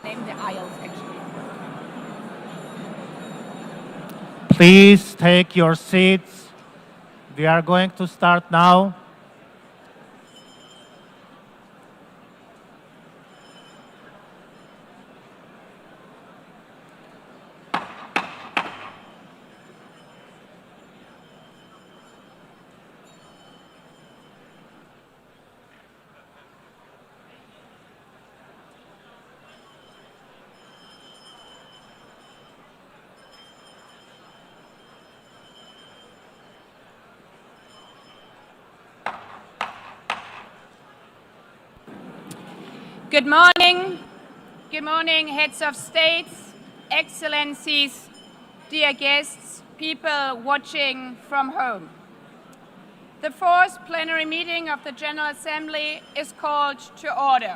name the aisles, actually. Please take your seats. We are going to start now. Good morning. Good morning, heads of states, excellencies, dear guests, people watching from home. The fourth plenary meeting of the General Assembly is called to order.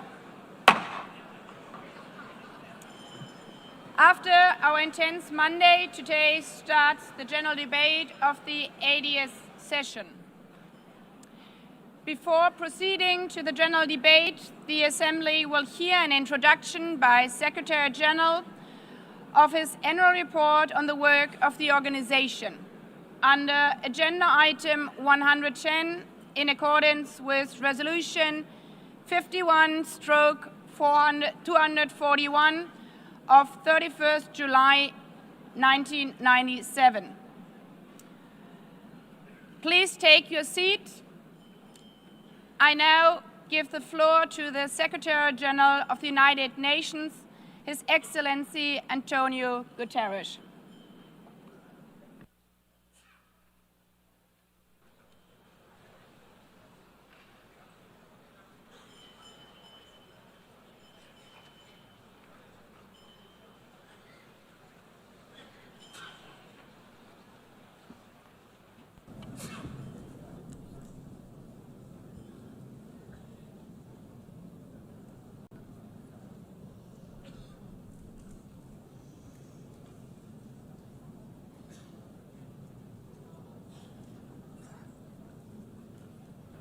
After our intense Monday, today starts the general debate of the 80th session. Before proceeding to the general debate, the Assembly will hear an introduction by Secretary General of his annual report on the work of the organization. Under Agenda Item 110, in accordance with Resolution 51/241 of 31st July 1997. Please take your seat. I now give the floor to the Secretary General of the United Nations, His Excellency Antonio Guterres.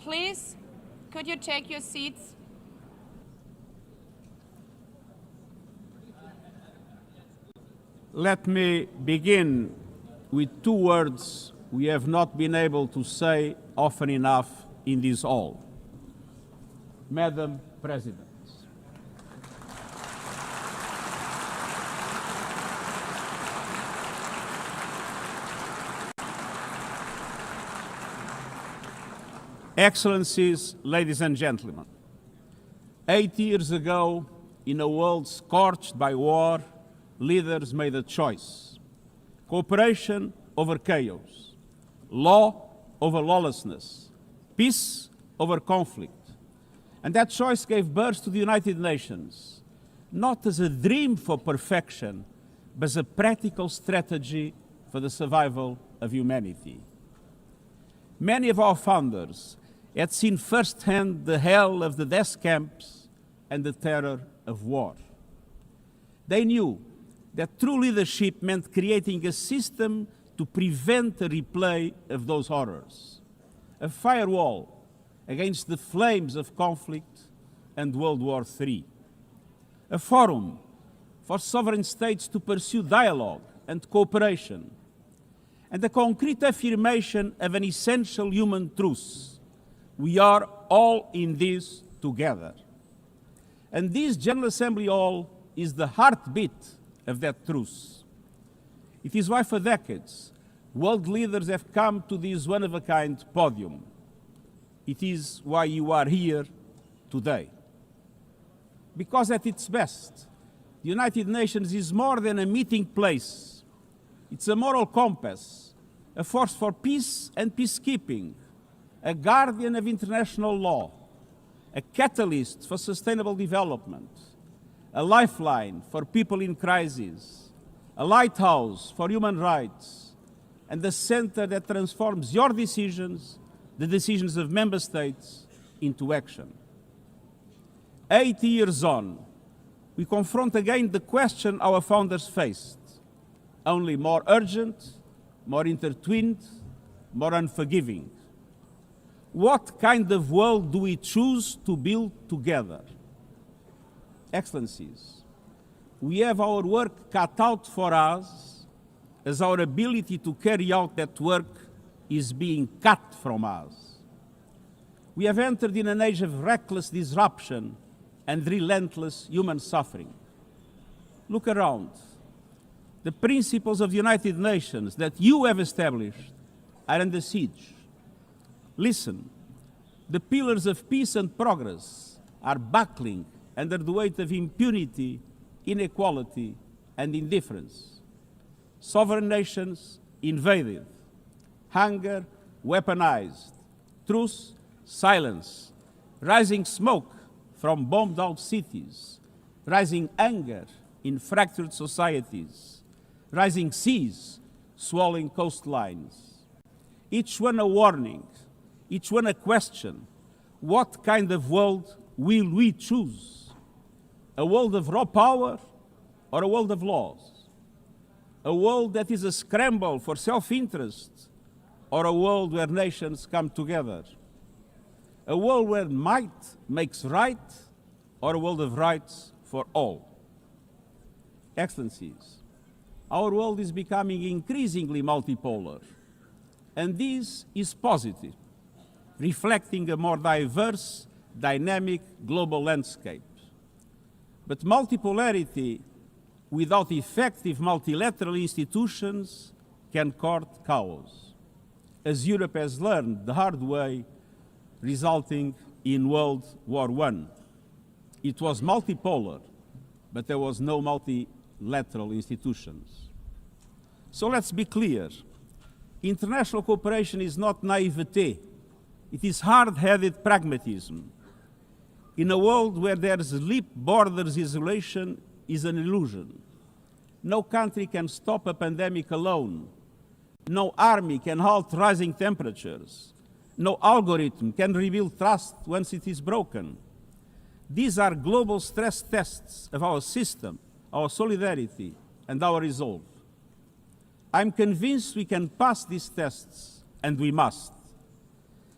Please, could you take your seats? Let me begin with two words we have not been able to say often enough in this hall. Madam President. Excellencies, ladies and gentlemen, 8 years ago, in a world scorched by war, leaders made a choice: cooperation over chaos, law over lawlessness, peace over conflict. And that choice gave birth to the United Nations, not as a dream for perfection, but as a practical strategy for the survival of humanity. Many of our founders had seen firsthand the hell of the death camps and the terror of war. They knew that true leadership meant creating a system to prevent a replay of those horrors, a firewall against the flames of conflict and World War III, a forum for sovereign states to pursue dialogue and cooperation, and a concrete affirmation of an essential human truth: we are all in this together. And this General Assembly Hall is the heartbeat of that truth. It is why for decades, world leaders have come to this one-of-a-kind podium. It is why you are here today. Because at its best, the United Nations is more than a meeting place. It's a moral compass, a force for peace and peacekeeping, a guardian of international law, a catalyst for sustainable development, a lifeline for people in crisis, a lighthouse for human rights, and the center that transforms your decisions, the decisions of member states, into action. 80 years on, we confront again the question our founders faced, only more urgent, more intertwined, more unforgiving. What kind of world do we choose to build together? Excellencies, we have our work cut out for us, as our ability to carry out that work is being cut from us. We have entered in an age of reckless disruption and relentless human suffering. Look around. The principles of the United Nations that you have established are under siege. Listen, the pillars of peace and progress are buckling under the weight of impunity, inequality, and indifference. Sovereign nations invaded, hunger weaponized, truce silence, rising smoke from bombed-out cities, rising anger in fractured societies, rising seas swallowing coastlines. Each one a warning, each one a question. What kind of world will we choose? A world of raw power or a world of laws? A world that is a scramble for self-interest or a world where nations come together? A world where might makes right or a world of rights for all? Excellencies, our world is becoming increasingly multipolar, and this is positive, reflecting a more diverse, dynamic global landscape. But multipolarity without effective multilateral institutions can court chaos, as Europe has learned the hard way, resulting in World War I. It was multipolar, but there was no multilateral institutions. So let's be clear. International cooperation is not naivete. It is hard-headed pragmatism. In a world where there's leap borders, isolation is an illusion. No country can stop a pandemic alone. No army can halt rising temperatures. No algorithm can rebuild trust once it is broken. These are global stress tests of our system, our solidarity, and our resolve. I'm convinced we can pass these tests, and we must.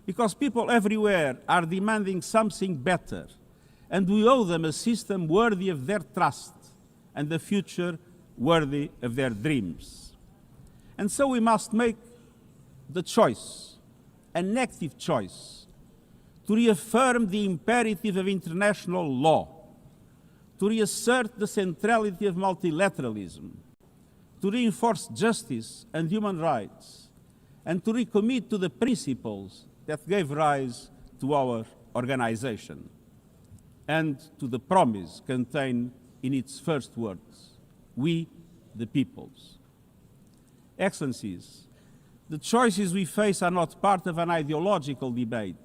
Because people everywhere are demanding something better, and we owe them a system worthy of their trust and a future worthy of their dreams. And so we must make the choice, an active choice, to reaffirm the imperative of international law, to reassert the centrality of multilateralism, to reinforce justice and human rights, and to recommit to the principles that gave rise to our organization, and to the promise contained in its first words, we the peoples. Excellencies, the choices we face are not part of an ideological debate.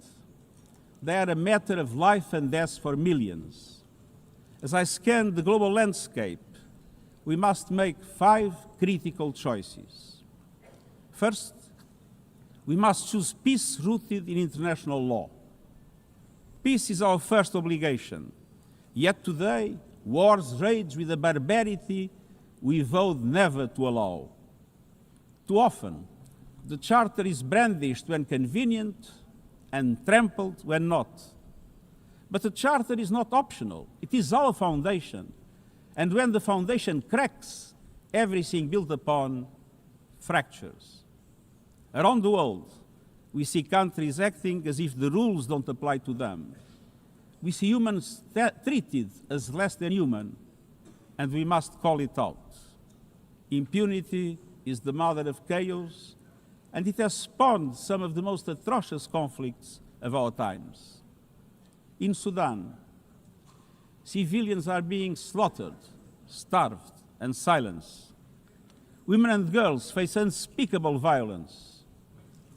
They are a matter of life and death for millions. As I scan the global landscape, we must make 5 critical choices. First, we must choose peace rooted in international law. Peace is our first obligation. Yet today, wars rage with a barbarity we vowed never to allow. Too often, the Charter is brandished when convenient and trampled when not. But the Charter is not optional. It is our foundation. And when the foundation cracks, everything built upon fractures. Around the world, we see countries acting as if the rules don't apply to them. We see humans treated as less than human, and we must call it out. Impunity is the mother of chaos, and it has spawned some of the most atrocious conflicts of our times. In Sudan, civilians are being slaughtered, starved, and silenced. Women and girls face unspeakable violence.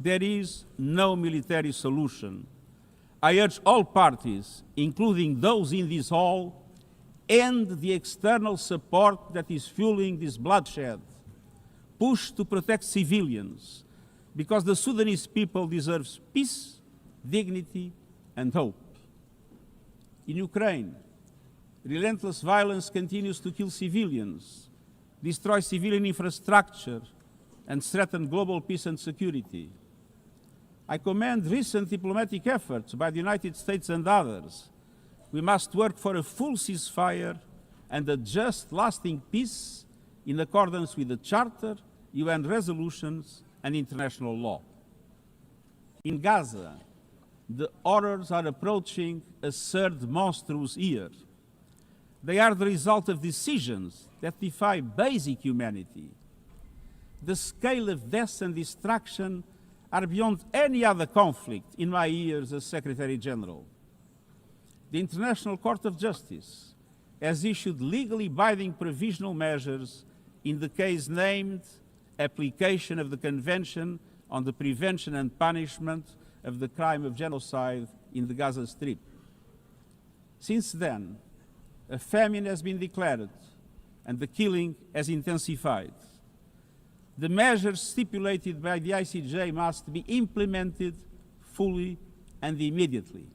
There is no military solution. I urge all parties, including those in this hall, end the external support that is fueling this bloodshed. Push to protect civilians, because the Sudanese people deserve peace, dignity, and hope. In Ukraine, relentless violence continues to kill civilians, destroy civilian infrastructure, and threaten global peace and security. I commend recent diplomatic efforts by the United States and others. We must work for a full ceasefire and a just, lasting peace in accordance with the Charter, UN resolutions, and international law. In Gaza, the horrors are approaching a third monstrous year. They are the result of decisions that defy basic humanity. The scale of death and destruction are beyond any other conflict in my years as Secretary General. The International Court of Justice has issued legally binding provisional measures in the case named Application of the Convention on the Prevention and Punishment of the Crime of Genocide in the Gaza Strip. Since then, a famine has been declared and the killing has intensified. The measures stipulated by the ICJ must be implemented fully and immediately.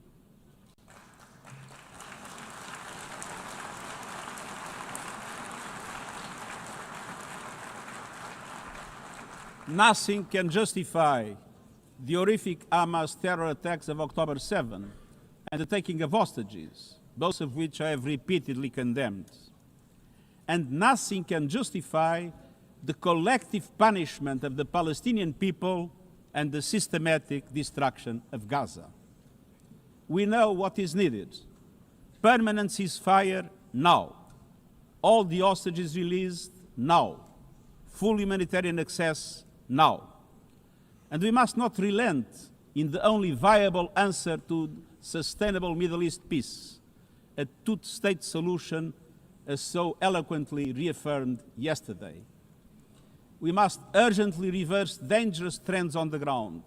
Nothing can justify the horrific Hamas terror attacks of October 7 and the taking of hostages, both of which I have repeatedly condemned. And nothing can justify the collective punishment of the Palestinian people and the systematic destruction of Gaza. We know what is needed. Permanent ceasefire now. All the hostages released now. Full humanitarian access now. And we must not relent in the only viable answer to sustainable Middle East peace, a two-state solution as so eloquently reaffirmed yesterday. We must urgently reverse dangerous trends on the ground.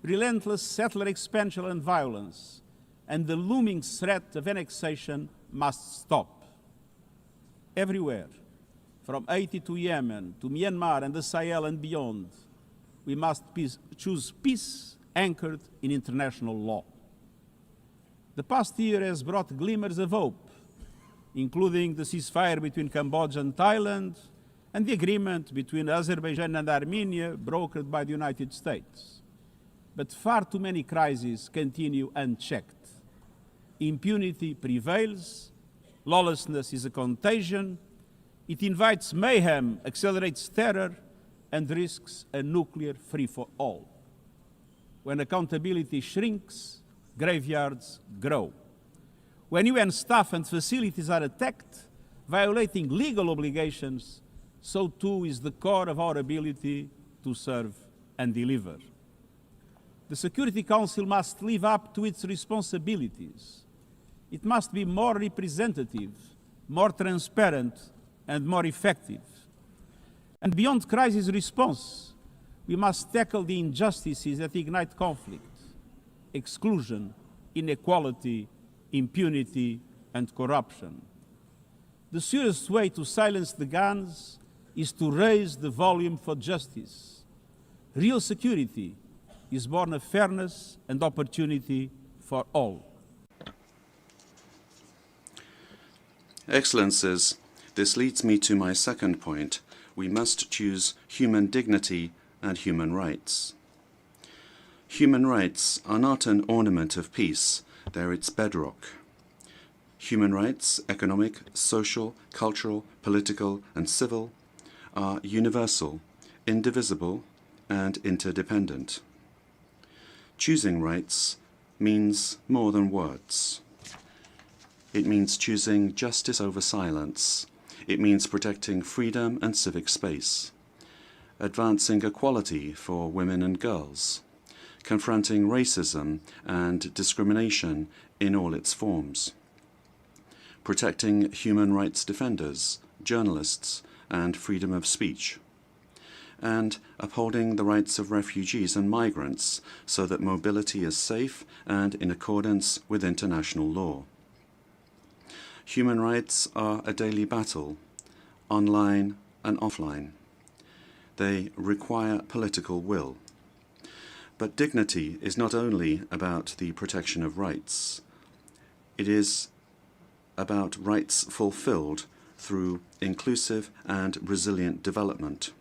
Relentless settler expansion and violence and the looming threat of annexation must stop. Everywhere, from Haiti to Yemen, to Myanmar and the Sahel and beyond, we must choose peace anchored in international law. The past year has brought glimmers of hope, including the ceasefire between Cambodia and Thailand, and the agreement between Azerbaijan and Armenia brokered by the United States. But far too many crises continue unchecked. Impunity prevails, lawlessness is a contagion, it invites mayhem, accelerates terror, and risks a nuclear free-for-all. When accountability shrinks, graveyards grow. When UN staff and facilities are attacked, violating legal obligations, so too is the core of our ability to serve and deliver. The Security Council must live up to its responsibilities. It must be more representative, more transparent, and more effective. And beyond crisis response, we must tackle the injustices that ignite conflict: exclusion, inequality, impunity, and corruption. The surest way to silence the guns is to raise the volume for justice. Real security is born of fairness and opportunity for all. Excellencies, this leads me to my second point. We must choose human dignity and human rights. Human rights are not an ornament of peace, they're its bedrock. Human rights, economic, social, cultural, political, and civil, are universal, indivisible, and interdependent. Choosing rights means more than words. It means choosing justice over silence. It means protecting freedom and civic space, advancing equality for women and girls, confronting racism and discrimination in all its forms, protecting human rights defenders, journalists, and freedom of speech, and upholding the rights of refugees and migrants so that mobility is safe and in accordance with international law. Human rights are a daily battle, online and offline. They require political will. But dignity is not only about the protection of rights. It is about rights fulfilled through inclusive and resilient development.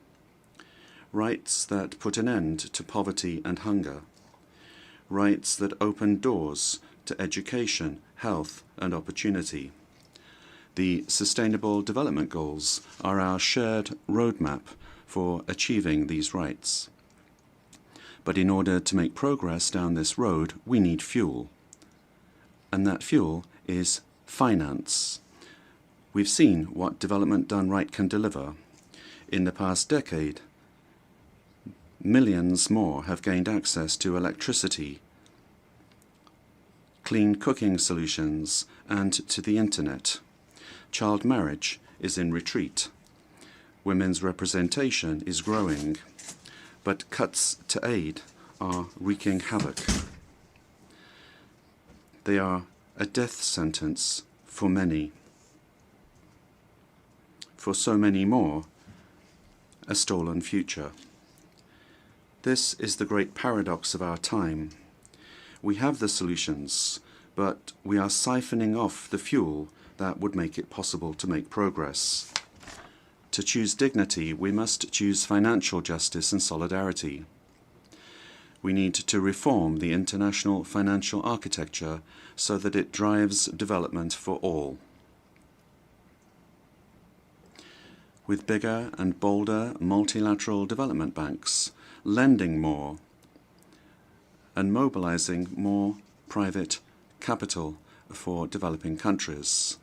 Rights that put an end to poverty and hunger. Rights that open doors to education, health, and opportunity. The Sustainable Development Goals are our shared roadmap for achieving these rights. But in order to make progress down this road, we need fuel. And that fuel is finance. We've seen what development done right can deliver. In the past decade, millions more have gained access to electricity, clean cooking solutions, and to the internet. Child marriage is in retreat. Women's representation is growing, but cuts to aid are wreaking havoc. They are a death sentence for many. For so many more, a stolen future. This is the great paradox of our time. We have the solutions, but we are siphoning off the fuel that would make it possible to make progress. To choose dignity, we must choose financial justice and solidarity. We need to reform the international financial architecture so that it drives development for all. With bigger and bolder multilateral development banks, lending more, and mobilizing more private capital for developing countries,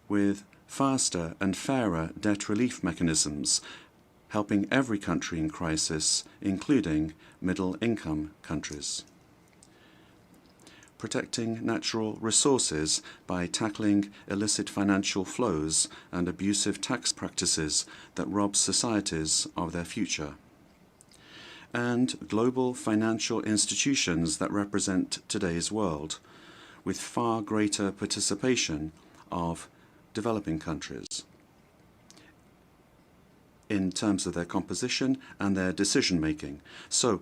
with faster and fairer debt relief mechanisms, helping every country in crisis, including middle-income countries. Protecting natural resources by tackling illicit financial flows and abusive tax practices that rob societies of their future. And global financial institutions that represent today's world, with far greater participation of developing countries in terms of their composition and their decision-making. So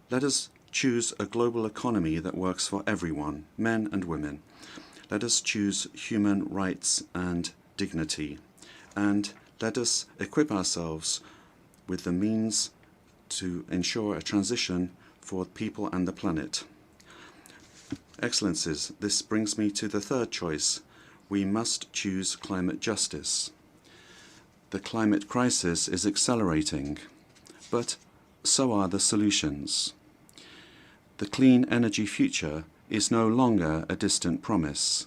let us choose a global economy that works for everyone, men and women. Let us choose human rights and dignity. And let us equip ourselves with the means to ensure a transition for people and the planet. Excellencies, this brings me to the third choice. We must choose climate justice. The climate crisis is accelerating, but so are the solutions. The clean energy future is no longer a distant promise.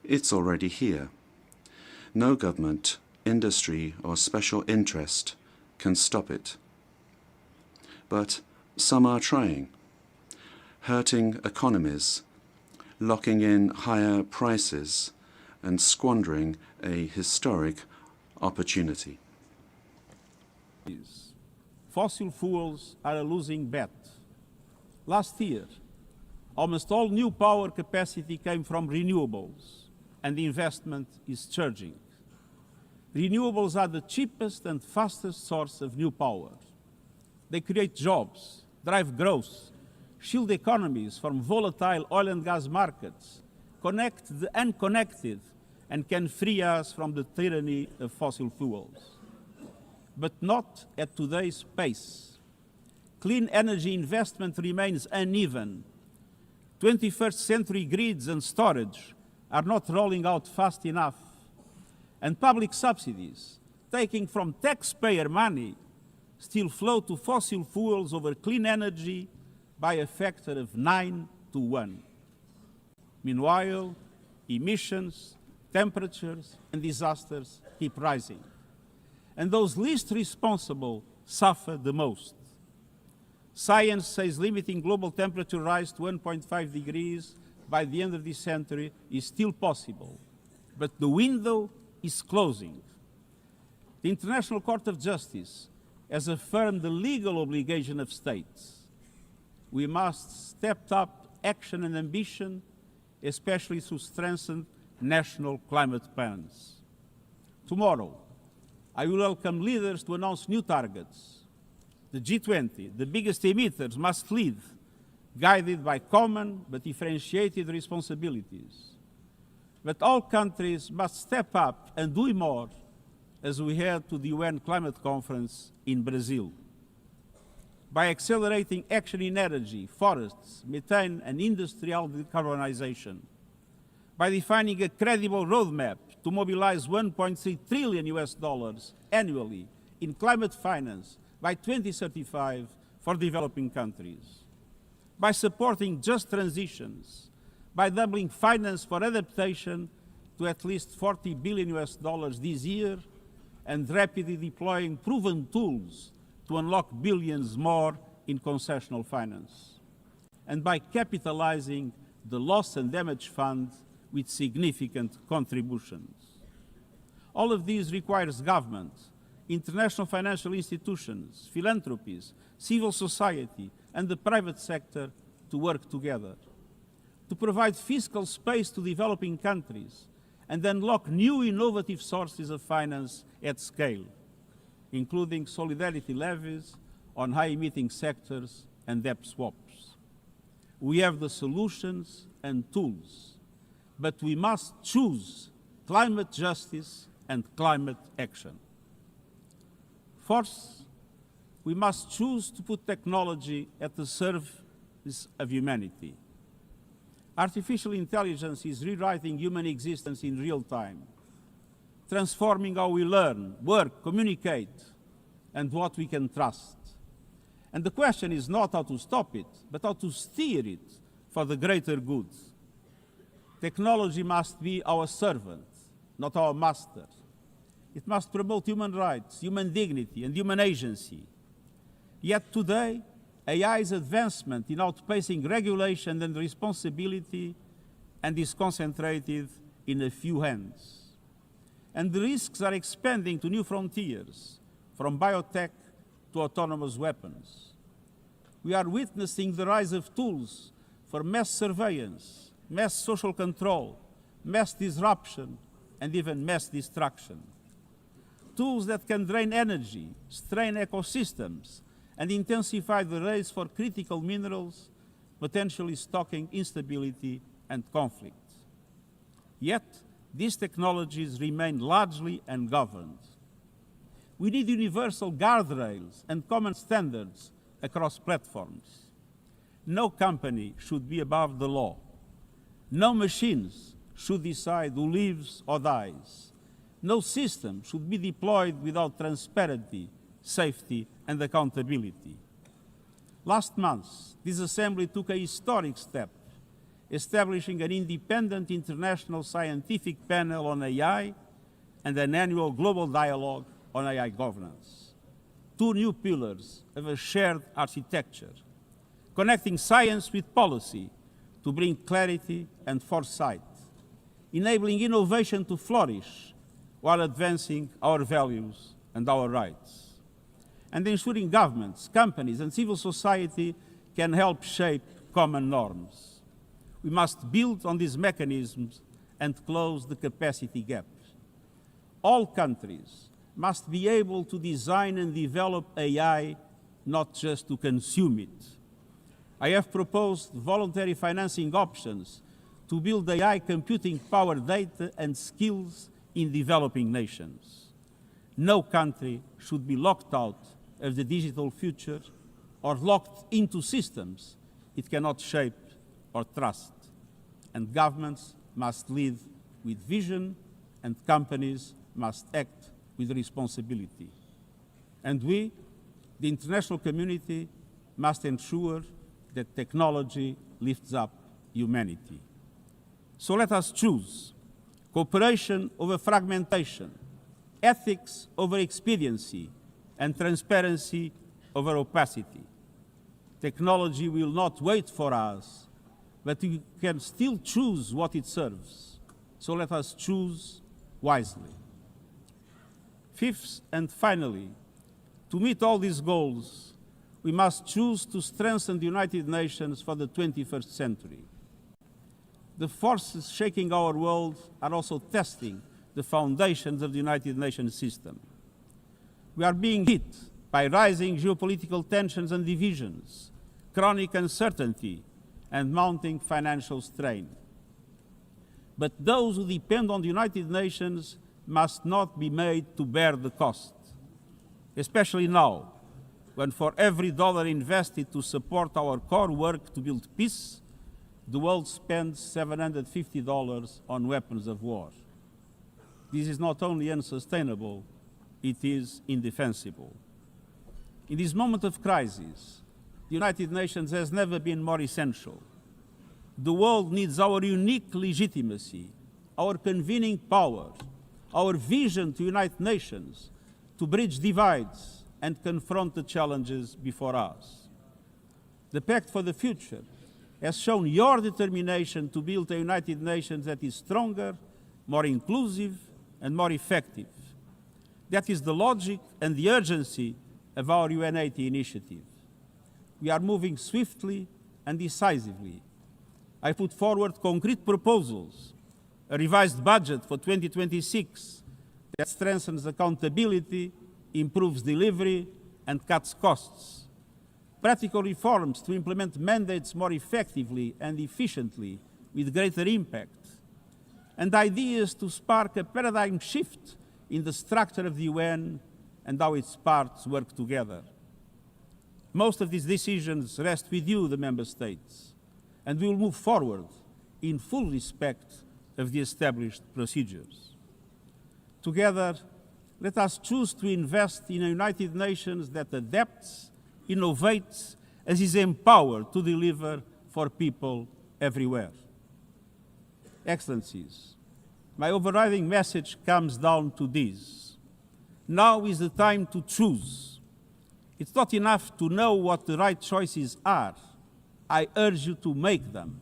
It's already here. No government, industry, or special interest can stop it. But some are trying, hurting economies, locking in higher prices, and squandering a historic opportunity. Fossil fuels are a losing bet. Last year, almost all new power capacity came from renewables, and the investment is surging. Renewables are the cheapest and fastest source of new power. They create jobs, drive growth, shield economies from volatile oil and gas markets, connect the unconnected, and can free us from the tyranny of fossil fuels. But not at today's pace. Clean energy investment remains uneven. 21st century grids and storage are not rolling out fast enough. And public subsidies, taking from taxpayer money, still flow to fossil fuels over clean energy by a factor of 9 to 1. Meanwhile, emissions, temperatures, and disasters keep rising. And those least responsible suffer the most. Science says limiting global temperature rise to 1.5 degrees by the end of this century is still possible, but the window is closing. The International Court of Justice has affirmed the legal obligation of states. We must step up action and ambition, especially through strengthened national climate plans. Tomorrow, I will welcome leaders to announce new targets. The G20, the biggest emitters, must lead, guided by common but differentiated responsibilities. But all countries must step up and do more as we head to the UN Climate Conference in Brazil. By accelerating action in energy, forests, methane, and industrial decarbonization. By defining a credible roadmap to to mobilize 1.3 trillion US dollars annually in climate finance by 2035 for developing countries. By supporting just transitions, by doubling finance for adaptation to at least 40 billion US dollars this year, and rapidly deploying proven tools to unlock billions more in concessional finance. And by capitalizing the Loss and Damage Fund with significant contributions. All of these requires government, international financial institutions, philanthropies, civil society, and the private sector to work together, to provide fiscal space to developing countries and unlock new innovative sources of finance at scale, including solidarity levies on high-emitting sectors and debt swaps. We have the solutions and tools, but we must choose climate justice and climate action. Fourth, we must choose to put technology at the service of humanity. Artificial intelligence is rewriting human existence in real time, transforming how we learn, work, communicate, and what we can trust. And the question is not how to stop it, but how to steer it for the greater good. Technology must be our servant, not our master. It must promote human rights, human dignity, and human agency. Yet today, AI's advancement in outpacing regulation and responsibility and is concentrated in a few hands. And the risks are expanding to new frontiers, from biotech to autonomous weapons. We are witnessing the rise of tools for mass surveillance, mass social control, mass disruption, and even mass destruction. Tools that can drain energy, strain ecosystems, and intensify the race for critical minerals, potentially stoking instability and conflict. Yet, these technologies remain largely ungoverned. We need universal guardrails and common standards across platforms. No company should be above the law. No machines should decide who lives or dies. No system should be deployed without transparency, safety, and accountability. Last month, this Assembly took a historic step, establishing an independent international scientific panel on AI and an annual global dialogue on AI governance. Two new pillars of a shared architecture, connecting science with policy to bring clarity and foresight, enabling innovation to flourish while advancing our values and our rights, and ensuring governments, companies, and civil society can help shape common norms. We must build on these mechanisms and close the capacity gap. All countries must be able to design and develop AI, not just to consume it. I have proposed voluntary financing options to build AI computing power, data, and skills in developing nations. No country should be locked out of the digital future or locked into systems it cannot shape or trust. And governments must lead with vision, and companies must act with responsibility. And we, the international community, must ensure that technology lifts up humanity. So let us choose cooperation over fragmentation, ethics over expediency, and transparency over opacity. Technology will not wait for us, but we can still choose what it serves. So let us choose wisely. Fifth and finally, to meet all these goals, we must choose to strengthen the United Nations for the 21st century. The forces shaking our world are also testing the foundations of the United Nations system. We are being hit by rising geopolitical tensions and divisions, chronic uncertainty, and mounting financial strain. But those who depend on the United Nations must not be made to bear the cost, especially now, when for every dollar invested to support our core work to build peace, the world spends $750 on weapons of war. This is not only unsustainable, it is indefensible. In this moment of crisis, the United Nations has never been more essential. The world needs our unique legitimacy, our convening power, our vision to unite nations, to bridge divides and confront the challenges before us. The Pact for the Future has shown your determination to build a United Nations that is stronger, more inclusive, and more effective. That is the logic and the urgency of our UN80 initiative. We are moving swiftly and decisively. I put forward concrete proposals, a revised budget for 2026 that strengthens accountability, improves delivery, and cuts costs. Practical reforms to implement mandates more effectively and efficiently with greater impact. And ideas to spark a paradigm shift in the structure of the UN and how its parts work together. Most of these decisions rest with you, the Member States, and we will move forward in full respect of the established procedures. Together, let us choose to invest in a United Nations that adapts, innovates, and is empowered to deliver for people everywhere. Excellencies, my overriding message comes down to this. Now is the time to choose. It's not enough to know what the right choices are. I urge you to make them.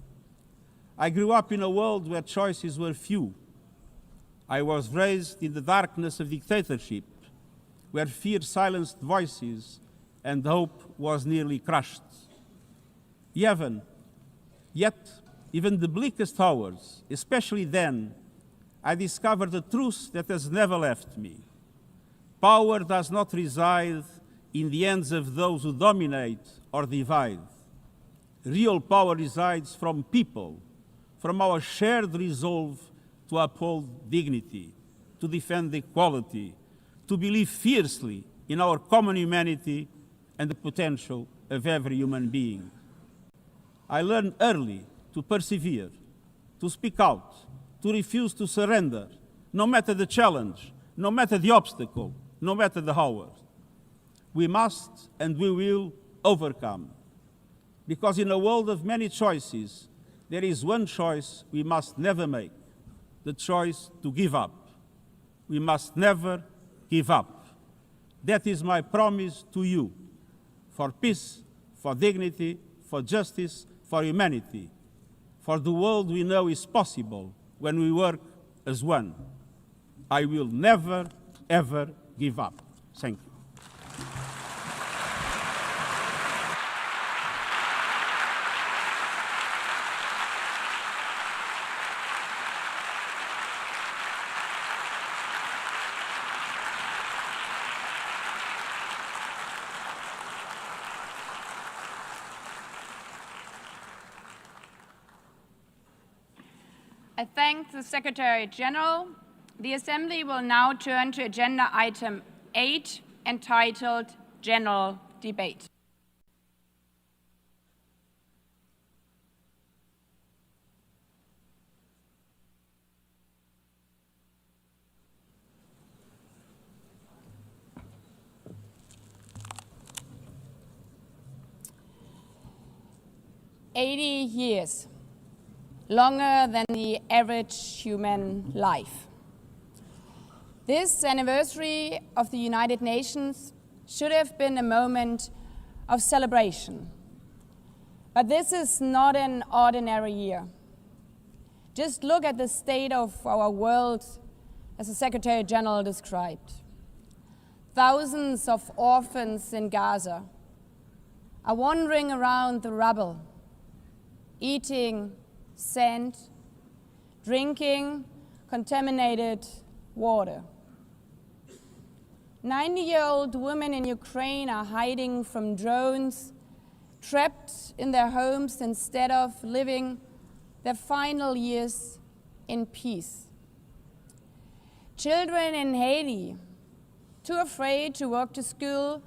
I grew up in a world where choices were few. I was raised in the darkness of dictatorship, where fear silenced voices and hope was nearly crushed. Yet, even the bleakest hours, especially then, I discovered a truth that has never left me. Power does not reside in the hands of those who dominate or divide. Real power resides from people, from our shared resolve to uphold dignity, to defend equality, to believe fiercely in our common humanity and the potential of every human being. I learned early to persevere, to speak out, to refuse to surrender, no matter the challenge, no matter the obstacle, no matter the hour. We must and we will overcome. Because in a world of many choices, there is one choice we must never make, the choice to give up. We must never give up. That is my promise to you, for peace, for dignity, for justice, for humanity, for the world we know is possible when we work as one. I will never, ever give up. Thank you. I thank the Secretary General. The Assembly will now turn to agenda item 8, entitled General Debate. "80 years. Longer than the average human life. This anniversary of the United Nations should have been a moment of celebration. But this is not an ordinary year. Just look at the state of our world, as the Secretary General described. Thousands of orphans in Gaza are wandering around the rubble, eating sand, drinking contaminated water. 90-year-old women in Ukraine are hiding from drones, trapped in their homes instead of living their final years in peace. Children in Haiti, too afraid to walk to school,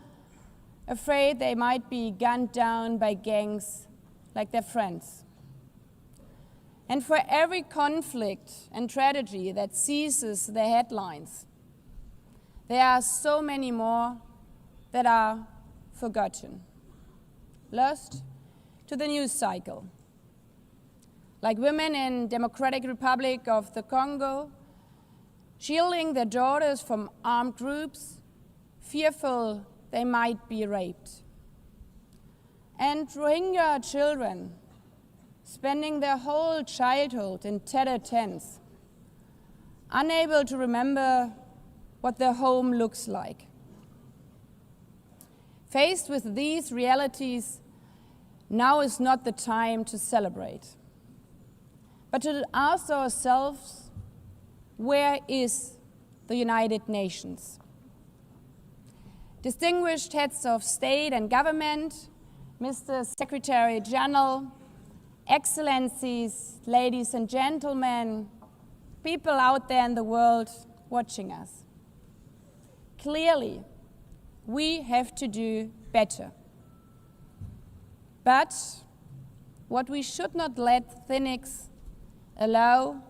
afraid they might be gunned down by gangs like their friends. And for every conflict and tragedy that seizes the headlines, there are so many more that are forgotten, lost to the news cycle. Like women in Democratic Republic of the Congo, shielding their daughters from armed groups, fearful they might be raped. And Rohingya children spending their whole childhood in tattered tents, unable to remember what their home looks like. Faced with these realities, now is not the time to celebrate, but to ask ourselves, where is the United Nations? Distinguished heads of state and government, Mr. Secretary General, Excellencies, ladies and gentlemen, people out there in the world watching us. Clearly, we have to do better. But what we should not let cynics allow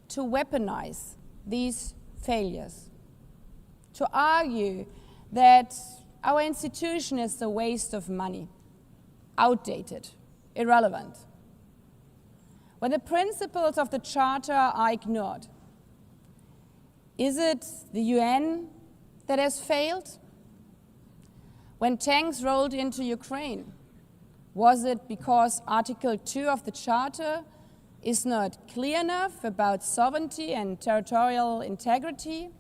to weaponize these failures, to argue that our institution is a waste of money, outdated, irrelevant. When the principles of the Charter are ignored, is it the UN that has failed? When tanks rolled into Ukraine, was it because Article 2 of the Charter is not clear enough about sovereignty and territorial integrity?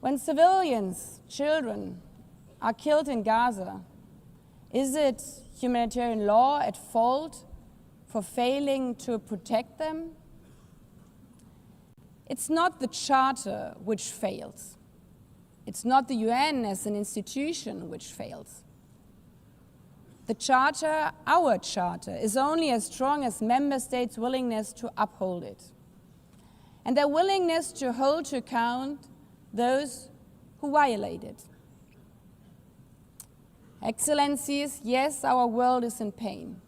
When civilians, children, are killed in Gaza, is it humanitarian law at fault for failing to protect them? It's not the Charter which fails. It's not the UN as an institution which fails. The Charter, our Charter, is only as strong as member states' willingness to uphold it, and their willingness to hold to account those who violate it. Excellencies, yes, our world is in pain.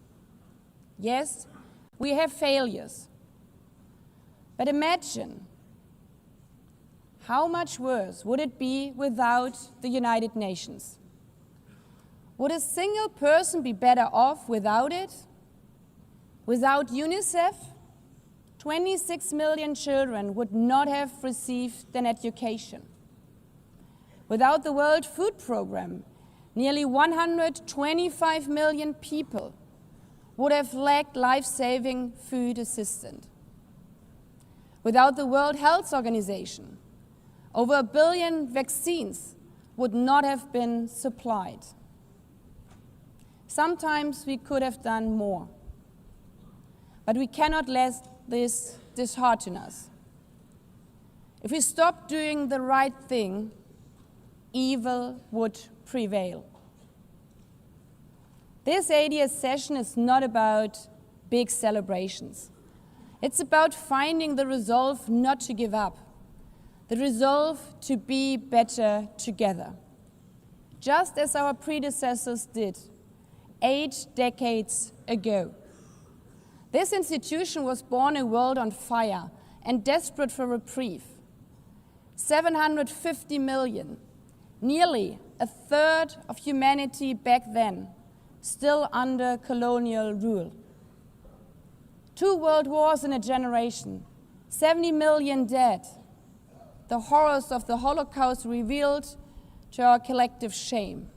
Yes, we have failures. But imagine how much worse would it be without the United Nations? Would a single person be better off without it? Without UNICEF, 26 million children would not have received an education. Without the World Food Programme, nearly 125 million people would have lacked life-saving food assistance. Without the World Health Organization, over 1 billion vaccines would not have been supplied. Sometimes we could have done more, but we cannot let this dishearten us. If we stop doing the right thing, evil would prevail. This 80th session is not about big celebrations. It's about finding the resolve not to give up, the resolve to be better together, just as our predecessors did 8 decades ago. This institution was born in a world on fire and desperate for reprieve. 750 million, nearly a third of humanity back then, still under colonial rule. 2 world wars in a generation, 70 million dead. The horrors of the Holocaust revealed to our collective shame.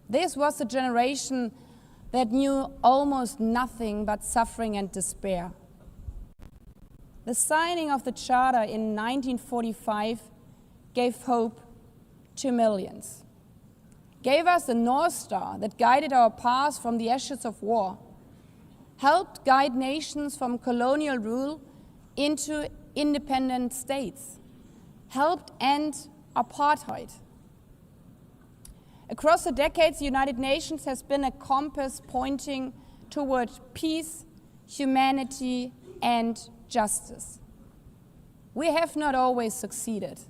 This was a generation that knew almost nothing but suffering and despair. The signing of the Charter in 1945 gave hope to millions, gave us a North Star that guided our path from the ashes of war, helped guide nations from colonial rule into independent states, helped end apartheid. Across the decades, the United Nations has been a compass pointing toward peace, humanity, and justice. We have not always succeeded,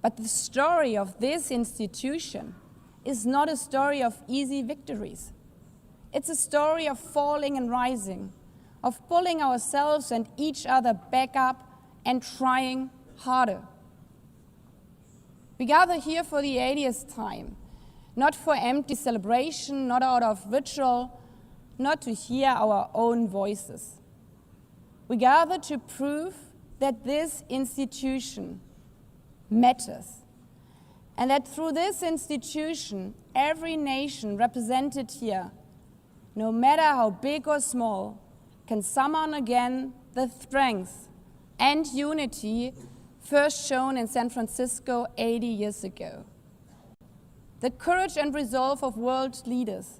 but the story of this institution is not a story of easy victories. It's a story of falling and rising, of pulling ourselves and each other back up and trying harder. We gather here for the 80th time, not for empty celebration, not out of ritual, not to hear our own voices. We gather to prove that this institution matters, and that through this institution, every nation represented here, no matter how big or small, can summon again the strength and unity first shown in San Francisco 80 years ago. The courage and resolve of world leaders,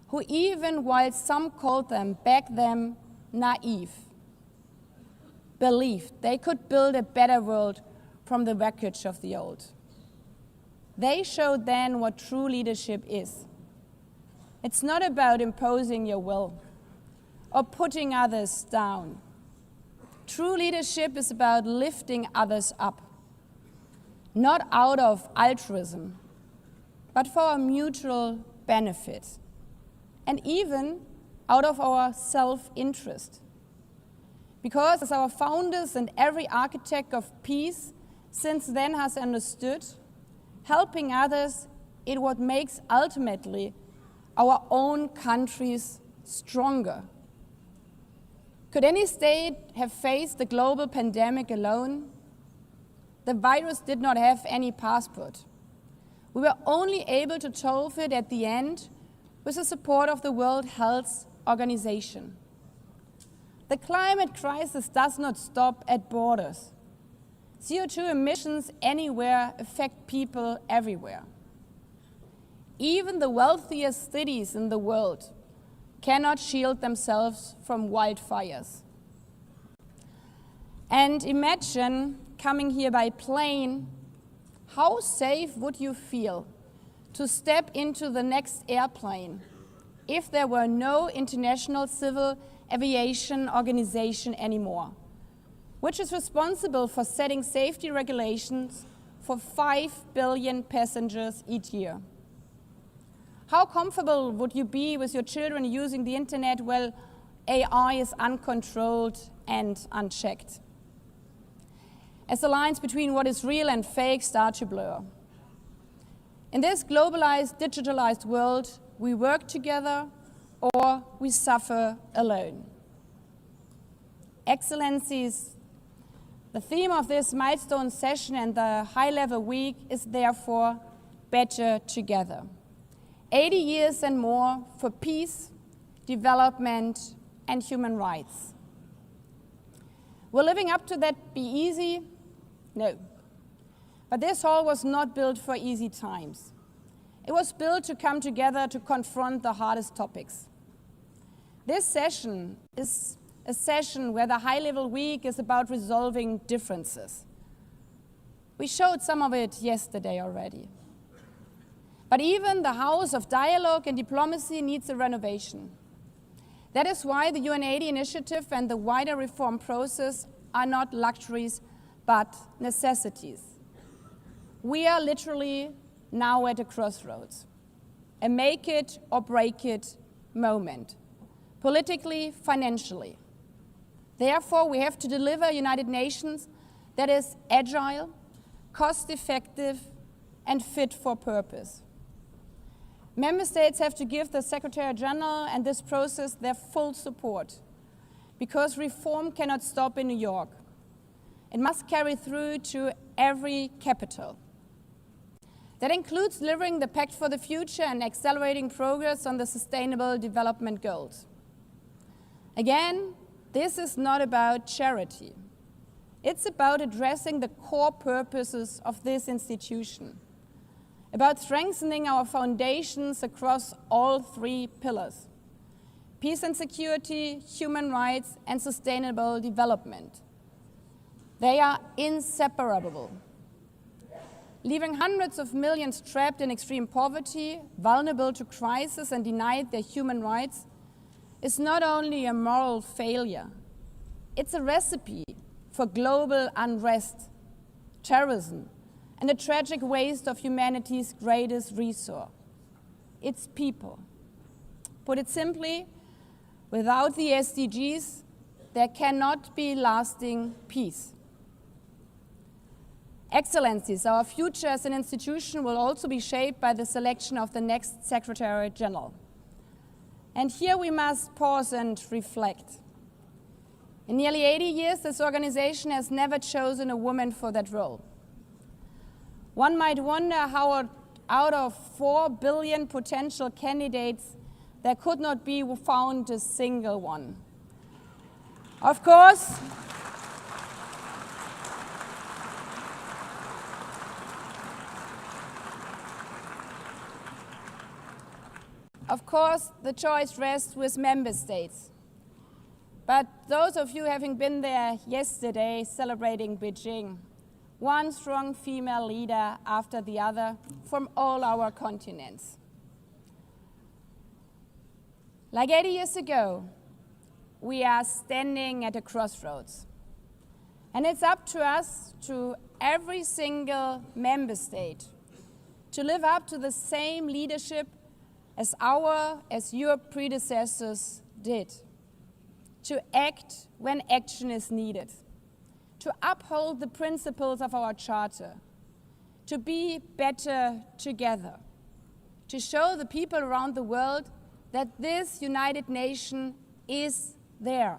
who even while some called them back then naive, believed they could build a better world from the wreckage of the old. They showed then what true leadership is. It's not about imposing your will or putting others down. True leadership is about lifting others up, not out of altruism, but for our mutual benefit, and even out of our self-interest. Because as our founders and every architect of peace since then has understood, helping others is what makes ultimately our own countries stronger. Could any state have faced the global pandemic alone? The virus did not have any passport. We were only able to solve it at the end with the support of the World Health Organization. The climate crisis does not stop at borders. CO2 emissions anywhere affect people everywhere. Even the wealthiest cities in the world cannot shield themselves from wildfires. And imagine coming here by plane, how safe would you feel to step into the next airplane if there were no International Civil Aviation Organization anymore, which is responsible for setting safety regulations for 5 billion passengers each year? How comfortable would you be with your children using the internet while AI is uncontrolled and unchecked? As the lines between what is real and fake start to blur. In this globalized, digitalized world, we work together or we suffer alone. Excellencies, the theme of this milestone session and the high-level week is therefore better together. 80 years and more for peace, development, and human rights. Will living up to that be easy? No. But this hall was not built for easy times. It was built to come together to confront the hardest topics. This session is a session where the high-level week is about resolving differences. We showed some of it yesterday already. But even the house of dialogue and diplomacy needs a renovation. That is why the UN80 initiative and the wider reform process are not luxuries, but necessities. We are literally now at a crossroads, a make it or break it moment, politically, financially. Therefore, we have to deliver a United Nations that is agile, cost-effective, and fit for purpose. Member states have to give the Secretary General and this process their full support, because reform cannot stop in New York. It must carry through to every capital. That includes delivering the Pact for the Future and accelerating progress on the Sustainable Development Goals. Again, this is not about charity. It's about addressing the core purposes of this institution, about strengthening our foundations across all 3 pillars: peace and security, human rights, and sustainable development. They are inseparable. Leaving hundreds of millions trapped in extreme poverty, vulnerable to crisis, and denied their human rights is not only a moral failure, it's a recipe for global unrest, terrorism, and a tragic waste of humanity's greatest resource, its people. Put it simply, without the SDGs, there cannot be lasting peace. Excellencies, our future as an institution will also be shaped by the selection of the next Secretary General. And here we must pause and reflect. In nearly 80 years, this organization has never chosen a woman for that role. One might wonder how out of 4 billion potential candidates, there could not be found a single one. Of course, the choice rests with member states. But those of you having been there yesterday celebrating Beijing, one strong female leader after the other from all our continents. Like 80 years ago, we are standing at a crossroads. And it's up to us, to every single member state, to live up to the same leadership as your predecessors did. To act when action is needed, to uphold the principles of our Charter, to be better together, to show the people around the world that this united nation is there,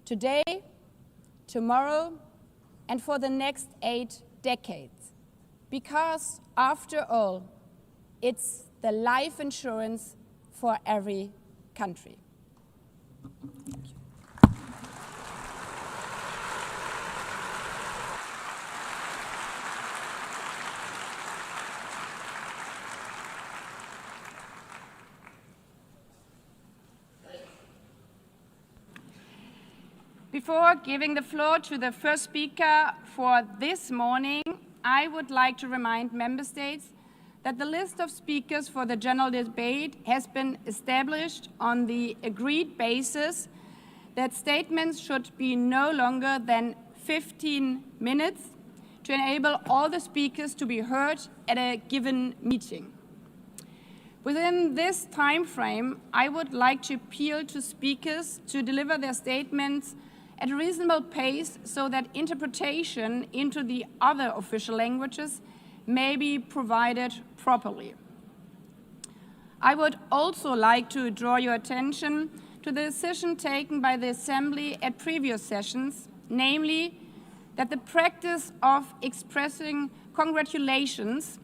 today, tomorrow, and for the next 8 decades. Because, after all, it's the life insurance for every country. Before giving the floor to the first speaker for this morning, I would like to remind member states that the list of speakers for the general debate has been established on the agreed basis that statements should be no longer than 15 minutes to enable all the speakers to be heard at a given meeting. Within this time frame, I would like to appeal to speakers to deliver their statements at a reasonable pace so that interpretation into the other official languages may be provided properly. I would also like to draw your attention to the decision taken by the Assembly at previous sessions, namely that the practice of expressing congratulations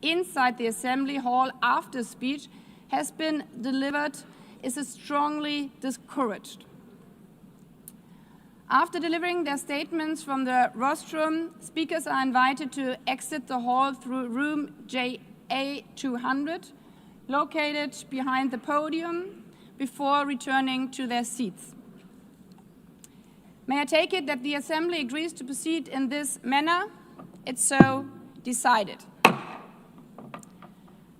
inside the Assembly Hall after speech has been delivered is strongly discouraged. After delivering their statements from the rostrum, speakers are invited to exit the hall through room JA200, located behind the podium, before returning to their seats. May I take it that the Assembly agrees to proceed in this manner? It's so decided.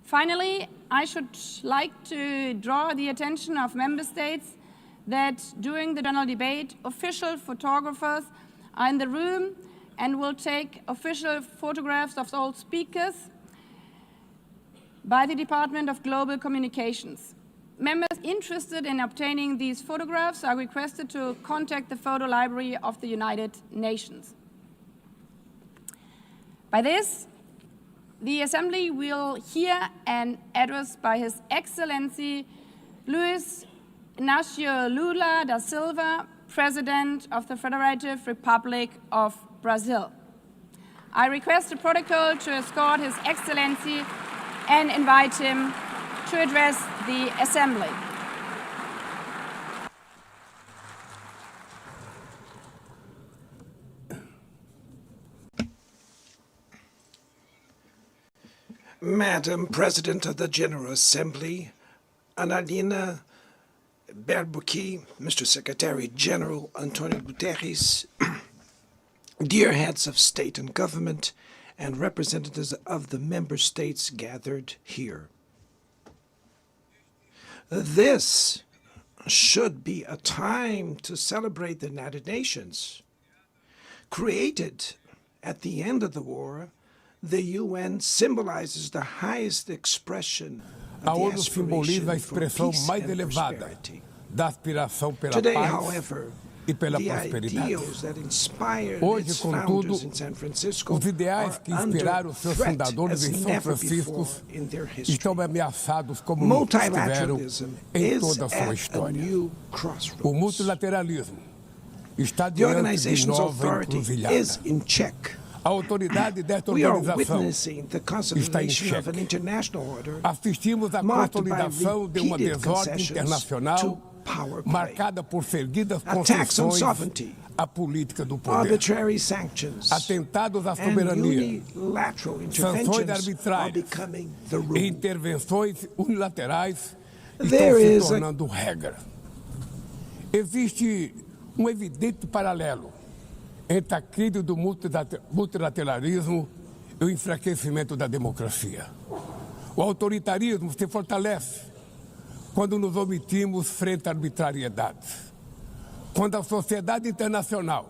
Finally, I should like to draw the attention of member states that during the general debate, official photographers are in the room and will take official photographs of all speakers by the Department of Global Communications. Members interested in obtaining these photographs are requested to contact the Photo Library of the United Nations. By this, the Assembly will hear an address by His Excellency Luiz Inácio Lula da Silva, President of the Federative Republic of Brazil. I request the protocol to escort His Excellency and invite him to address the Assembly. Madam President of the General Assembly, Annalena Baerbock, Mr. Secretary General Antonio Guterres, dear heads of state and government, and representatives of the member states gathered here. This should be a time to celebrate the United Nations. Created at the end of the war, the UN symbolizes the highest expression A ONU simboliza a expressão mais elevada da aspiração pela paz e pela prosperidade. Hoje, contudo, os ideais que inspiraram os seus fundadores em São Francisco estão ameaçados como nunca estiveram em toda a sua história. O multilateralismo está diante de nova encruzilhada. A autoridade desta organização está em xeque. Assistimos à consolidação de uma desordem internacional marcada por seguidas concessões à política do poder, atentados à soberania, sanções arbitrárias e intervenções unilaterais estão se tornando regra. Existe um evidente paralelo entre a crise do multilateralismo e o enfraquecimento da democracia. O autoritarismo se fortalece quando nos omitimos frente a arbitrariedades. Quando a sociedade internacional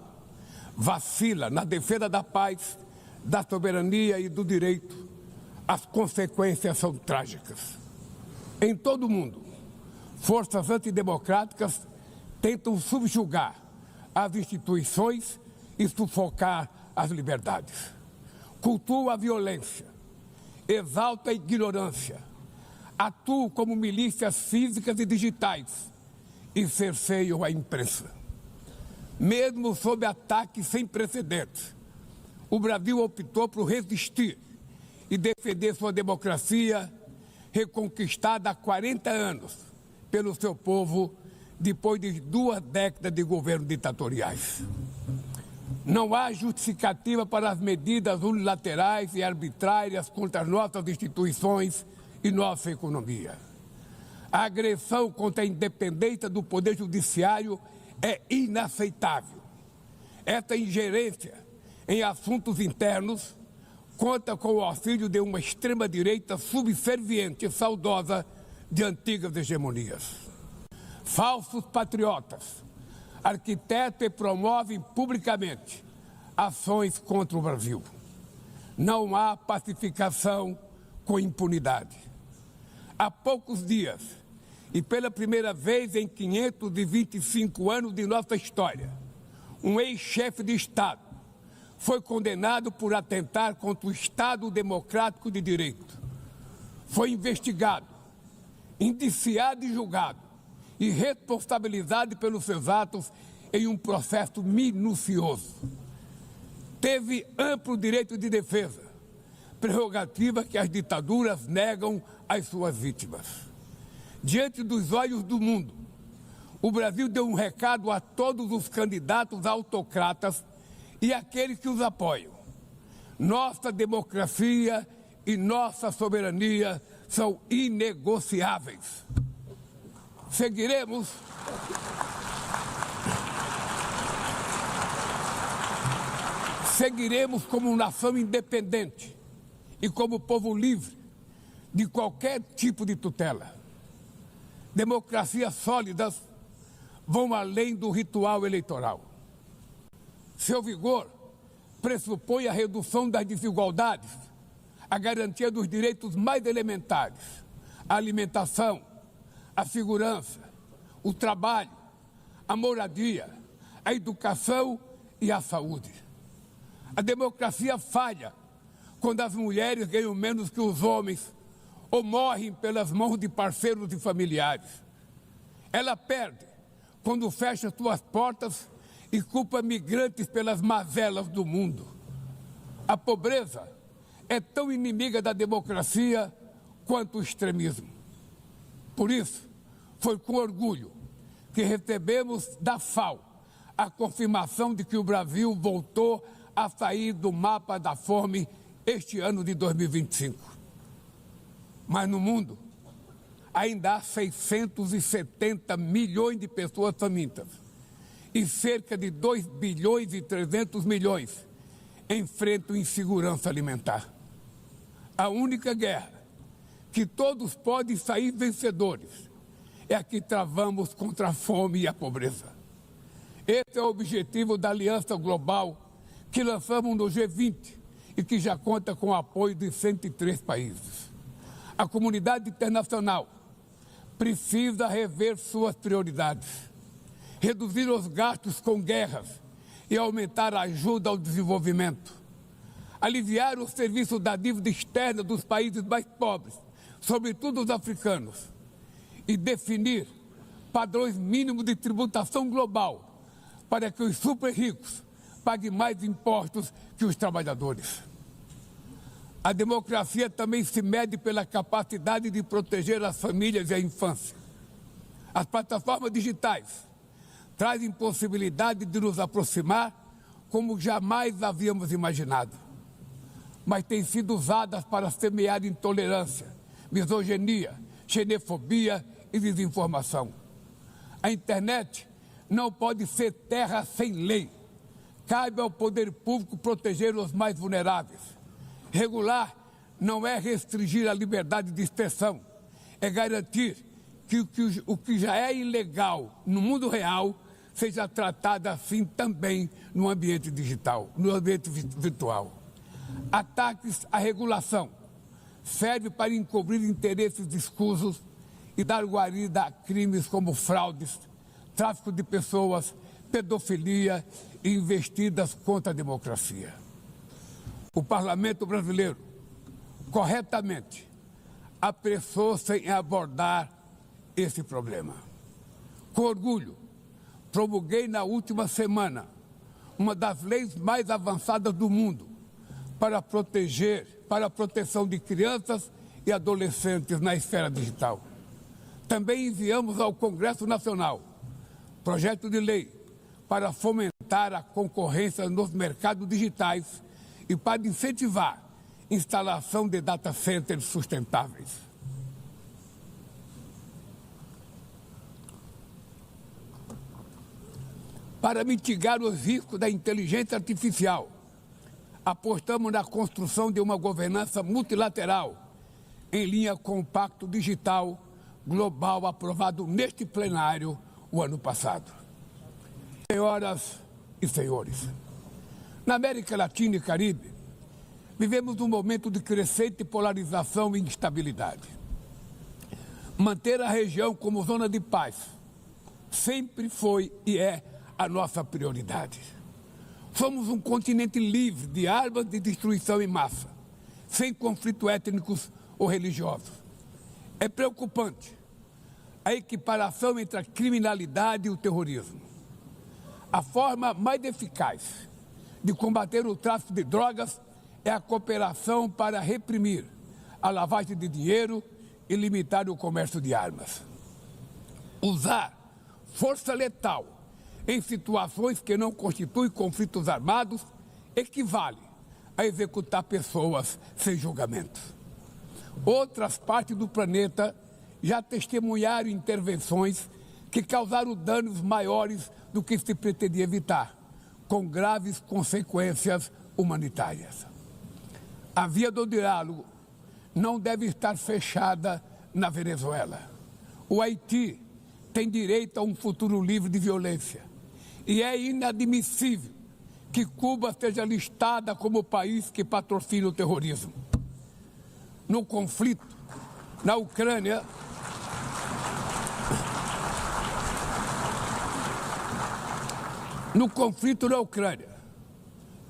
vacila na defesa da paz, da soberania e do direito, as consequências são trágicas. Em todo o mundo, forças antidemocráticas tentam subjugar as instituições e sufocar as liberdades. Cultua a violência, exalta a ignorância, atuam como milícias físicas e digitais e cerceiam a imprensa. Mesmo sob ataques sem precedentes, o Brasil optou por resistir e defender sua democracia, reconquistada há 40 anos pelo seu povo, depois de 2 décadas de governos ditatoriais. Não há justificativa para as medidas unilaterais e arbitrárias contra as nossas instituições e nossa economia. A agressão contra a independência do Poder Judiciário é inaceitável. Esta ingerência em assuntos internos conta com o auxílio de uma extrema-direita subserviente e saudosa de antigas hegemonias. Falsos patriotas arquitetam e promovem publicamente ações contra o Brasil. Não há pacificação com impunidade. Há poucos dias, e pela primeira vez em 525 anos de nossa história, um ex-chefe de Estado foi condenado por atentar contra o Estado Democrático de Direito. Foi investigado, indiciado e julgado, e responsabilizado pelos seus atos em um processo minucioso. Teve amplo direito de defesa, prerrogativa que as ditaduras negam às suas vítimas. Diante dos olhos do mundo, o Brasil deu um recado a todos os candidatos autocratas e àqueles que os apoiam. Nossa democracia e nossa soberania são inegociáveis. Seguiremos como nação independente e como povo livre de qualquer tipo de tutela. Democracias sólidas vão além do ritual eleitoral. Seu vigor pressupõe a redução das desigualdades, a garantia dos direitos mais elementares, a alimentação, a segurança, o trabalho, a moradia, a educação e a saúde. A democracia falha quando as mulheres ganham menos que os homens ou morrem pelas mãos de parceiros e familiares. Ela perde quando fecha suas portas e culpa migrantes pelas mazelas do mundo. A pobreza é tão inimiga da democracia quanto o extremismo. Por isso, foi com orgulho que recebemos da FAO a confirmação de que o Brasil voltou a sair do mapa da fome este ano de 2025. Mas no mundo, ainda há 670 milhões de pessoas famintas e cerca de 2 bilhões e 300 milhões enfrentam insegurança alimentar. A única guerra que todos podem sair vencedores é a que travamos contra a fome e a pobreza. Esse é o objetivo da Aliança Global que lançamos no G20 e que já conta com o apoio de 103 países. A comunidade internacional precisa rever suas prioridades, reduzir os gastos com guerras e aumentar a ajuda ao desenvolvimento, aliviar o serviço da dívida externa dos países mais pobres, sobretudo os africanos, e definir padrões mínimos de tributação global para que os super ricos paguem mais impostos que os trabalhadores. A democracia também se mede pela capacidade de proteger as famílias e a infância. As plataformas digitais trazem possibilidade de nos aproximar como jamais havíamos imaginado, mas têm sido usadas para semear intolerância, misoginia, xenofobia e desinformação. A internet não pode ser terra sem lei. Cabe ao poder público proteger os mais vulneráveis. Regular não é restringir a liberdade de expressão, é garantir que o que já é ilegal no mundo real seja tratado assim também no ambiente digital, no ambiente virtual. Ataques à regulação servem para encobrir interesses escusos e dar guarida a crimes como fraudes, tráfico de pessoas, pedofilia e investidas contra a democracia. O Parlamento brasileiro, corretamente, apressou-se em abordar esse problema. Com orgulho, promulguei na última semana uma das leis mais avançadas do mundo para a proteção de crianças e adolescentes na esfera digital. Também enviamos ao Congresso Nacional projeto de lei para fomentar a concorrência nos mercados digitais e para incentivar a instalação de data centers sustentáveis. Para mitigar os riscos da inteligência artificial, apostamos na construção de uma governança multilateral em linha com o Pacto Digital Global aprovado neste plenário o ano passado. Senhoras e senhores, na América Latina e Caribe, vivemos um momento de crescente polarização e instabilidade. Manter a região como zona de paz sempre foi e é a nossa prioridade. Somos um continente livre de armas de destruição em massa, sem conflitos étnicos ou religiosos. É preocupante a equiparação entre a criminalidade e o terrorismo. A forma mais eficaz de combater o tráfico de drogas é a cooperação para reprimir a lavagem de dinheiro e limitar o comércio de armas. Usar força letal em situações que não constituem conflitos armados equivale a executar pessoas sem julgamento. Outras partes do planeta já testemunharam intervenções que causaram danos maiores do que se pretendia evitar, com graves consequências humanitárias. A via do diálogo não deve estar fechada na Venezuela. O Haiti tem direito a um futuro livre de violência e é inadmissível que Cuba seja listada como o país que patrocina o terrorismo. No conflito na Ucrânia,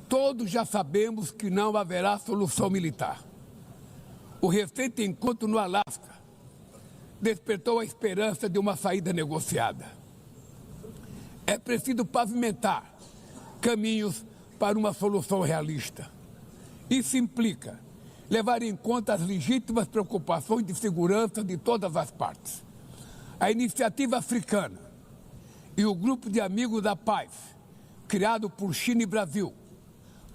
todos já sabemos que não haverá solução militar. O recente encontro no Alasca despertou a esperança de uma saída negociada. É preciso pavimentar caminhos para uma solução realista. Isso implica levar em conta as legítimas preocupações de segurança de todas as partes. A iniciativa africana e o grupo de amigos da paz, criado por China e Brasil,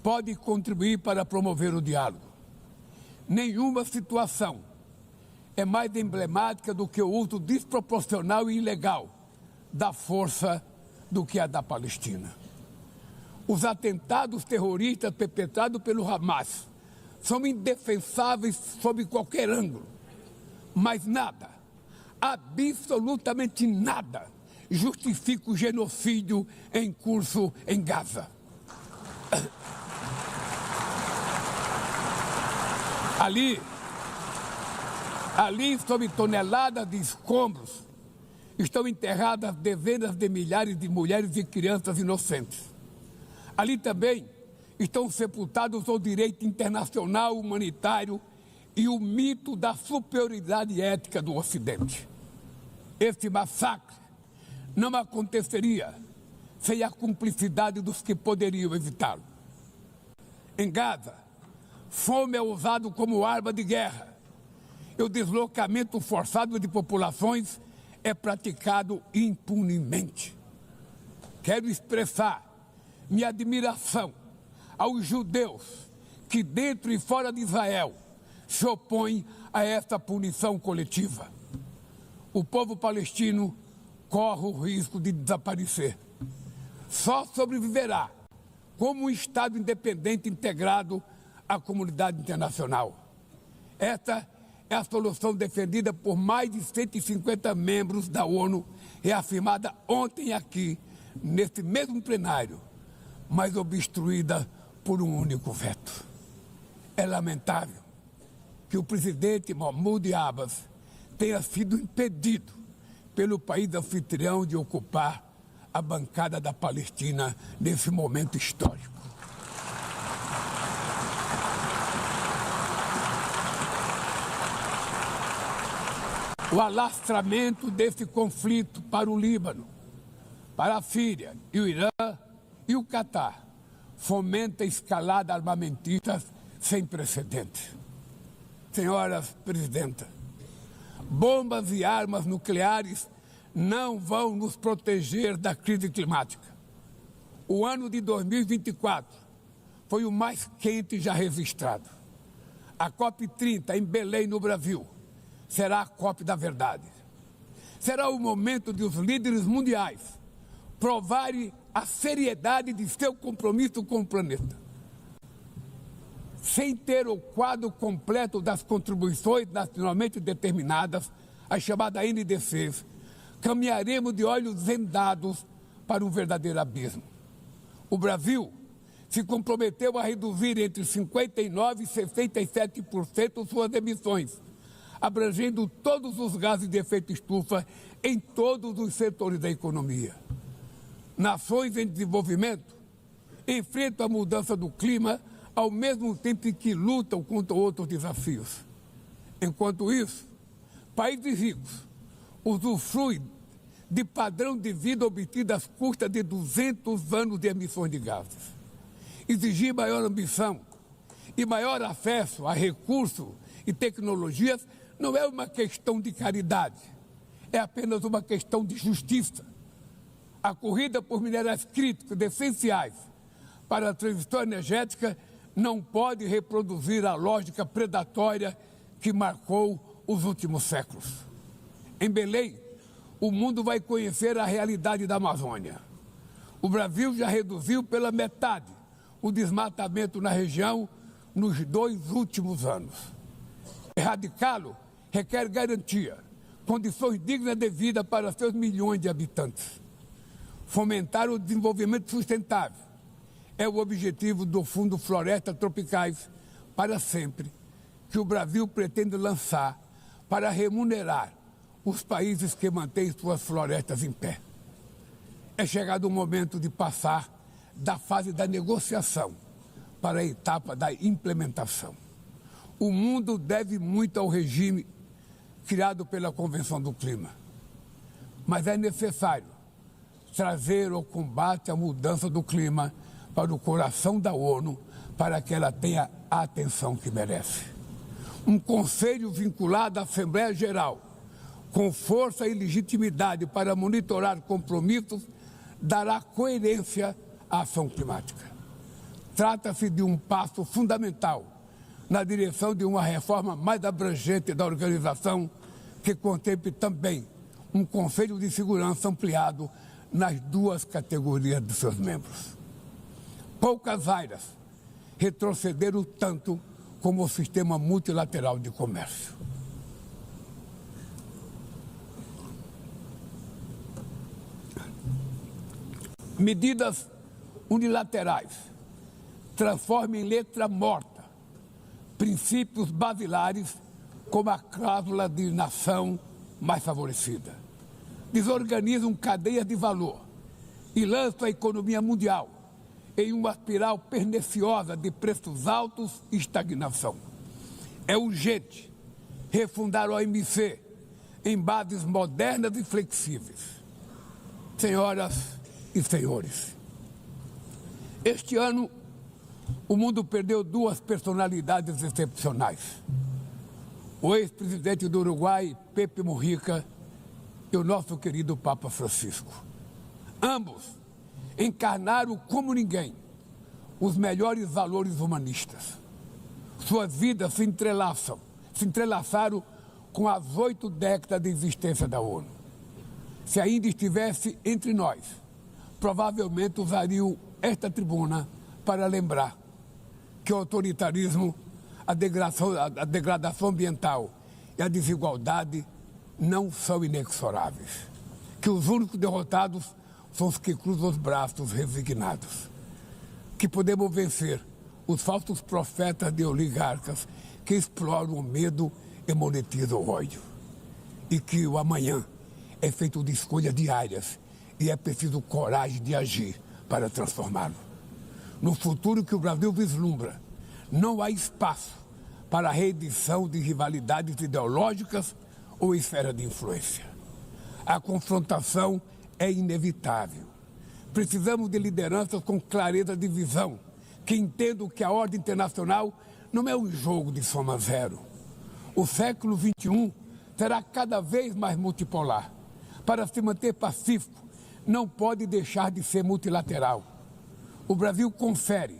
pode contribuir para promover o diálogo. Nenhuma situação é mais emblemática do que o uso desproporcional e ilegal da força do que a da Palestina. Os atentados terroristas perpetrados pelo Hamas são indefensáveis sob qualquer ângulo, mas nada, absolutamente nada, justifica o genocídio em curso em Gaza. Ali, sob toneladas de escombros, estão enterradas dezenas de milhares de mulheres e crianças inocentes. Ali também estão sepultados o direito internacional humanitário e o mito da superioridade ética do Ocidente. Este massacre não aconteceria sem a cumplicidade dos que poderiam evitá-lo. Em Gaza, fome é usado como arma de guerra e o deslocamento forçado de populações é praticado impunemente. Quero expressar minha admiração aos judeus que, dentro e fora de Israel, se opõem a esta punição coletiva. O povo palestino corre o risco de desaparecer. Só sobreviverá como um Estado independente integrado à comunidade internacional. Esta é a solução defendida por mais de 150 membros da ONU, reafirmada ontem aqui, neste mesmo plenário, mas obstruída por um único veto. É lamentável que o presidente Mahmoud Abbas tenha sido impedido pelo país anfitrião de ocupar a bancada da Palestina nesse momento histórico. O alastramento desse conflito para o Líbano, para a Síria e o Irã e o Catar fomenta a escalada armamentista sem precedentes. Senhoras presidentas, bombas e armas nucleares não vão nos proteger da crise climática. O ano de 2024 foi o mais quente já registrado. A COP30 em Belém, no Brasil, será a COP da verdade. Será o momento de os líderes mundiais provarem a seriedade de seu compromisso com o planeta. Sem ter o quadro completo das contribuições nacionalmente determinadas, as chamadas NDCs, caminharemos de olhos vendados para um verdadeiro abismo. O Brasil se comprometeu a reduzir entre 59% e 67% suas emissões, abrangendo todos os gases de efeito estufa em todos os setores da economia. Nações em desenvolvimento enfrentam a mudança do clima ao mesmo tempo em que lutam contra outros desafios. Enquanto isso, países ricos usufruem de padrão de vida obtido às custas de 200 anos de emissões de gases. Exigir maior ambição e maior acesso a recursos e tecnologias não é uma questão de caridade, é apenas uma questão de justiça. A corrida por minerais críticos essenciais para a transição energética não pode reproduzir a lógica predatória que marcou os últimos séculos. Em Belém, o mundo vai conhecer a realidade da Amazônia. O Brasil já reduziu pela metade o desmatamento na região nos 2 últimos anos. Erradicá-lo requer garantia, condições dignas de vida para seus milhões de habitantes. Fomentar o desenvolvimento sustentável é o objetivo do Fundo Florestas Tropicais para Sempre, que o Brasil pretende lançar para remunerar os países que mantêm suas florestas em pé. É chegado o momento de passar da fase da negociação para a etapa da implementação. O mundo deve muito ao regime criado pela Convenção do Clima, mas é necessário trazer o combate à mudança do clima para o coração da ONU, para que ela tenha a atenção que merece. Um conselho vinculado à Assembleia Geral, com força e legitimidade para monitorar compromissos, dará coerência à ação climática. Trata-se de um passo fundamental na direção de uma reforma mais abrangente da organização, que contemple também um Conselho de Segurança ampliado nas 2 categorias de seus membros. Poucas áreas retrocederam tanto como o sistema multilateral de comércio. Medidas unilaterais transformam em letra morta princípios basilares como a cláusula de nação mais favorecida. Desorganizam cadeias de valor e lançam a economia mundial em uma espiral perniciosa de preços altos e estagnação. É urgente refundar a OMC em bases modernas e flexíveis. Senhoras e senhores, este ano o mundo perdeu duas personalidades excepcionais. O ex-presidente do Uruguai, Pepe Mujica, e o nosso querido Papa Francisco. Ambos encarnaram como ninguém os melhores valores humanistas. Suas vidas se entrelaçaram com as 8 décadas de existência da ONU. Se ainda estivesse entre nós, provavelmente usariam esta tribuna para lembrar que o autoritarismo, a degradação ambiental e a desigualdade não são inexoráveis. Que os únicos derrotados são os que cruzam os braços resignados. Que podemos vencer os falsos profetas de oligarcas que exploram o medo e monetizam o ódio. E que o amanhã é feito de escolhas diárias e é preciso coragem de agir para transformá-lo. No futuro que o Brasil vislumbra, não há espaço para a reedição de rivalidades ideológicas ou esfera de influência. A confrontação é inevitável. Precisamos de lideranças com clareza de visão, que entendam que a ordem internacional não é um jogo de soma zero. O século XXI será cada vez mais multipolar. Para se manter pacífico, não pode deixar de ser multilateral. O Brasil confere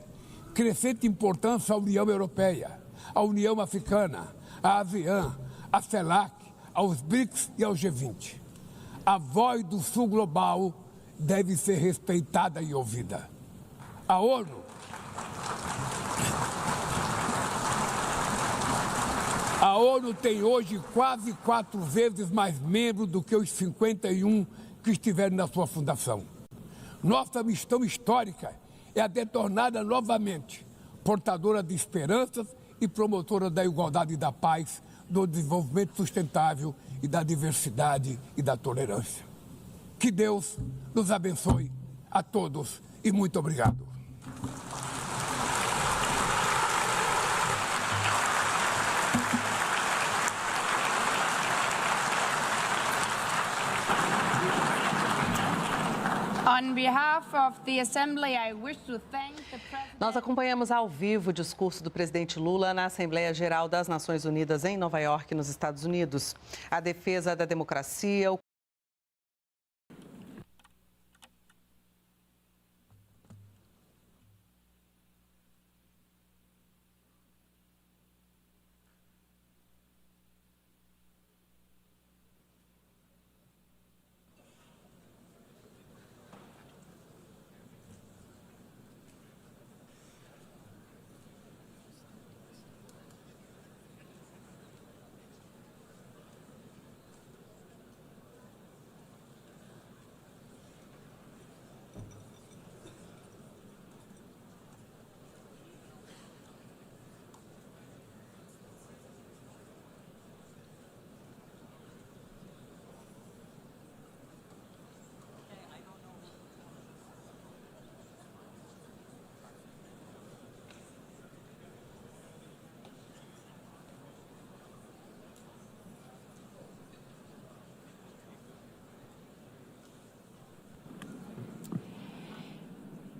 crescente importância à União Europeia, à União Africana, à ASEAN, à CELAC, aos BRICS e ao G20. A voz do Sul global deve ser respeitada e ouvida. A ONU tem hoje quase 4 vezes mais membros do que os 51 que estiveram na sua fundação. Nossa missão histórica é a de torná-la novamente portadora de esperanças e promotora da igualdade e da paz, do desenvolvimento sustentável e da diversidade e da tolerância. Que Deus nos abençoe a todos e muito obrigado. On behalf of the Assembly, I wish to thank the President. Nós acompanhamos ao vivo o discurso do presidente Lula na Assembleia Geral das Nações Unidas em Nova York, nos Estados Unidos. A defesa da democracia,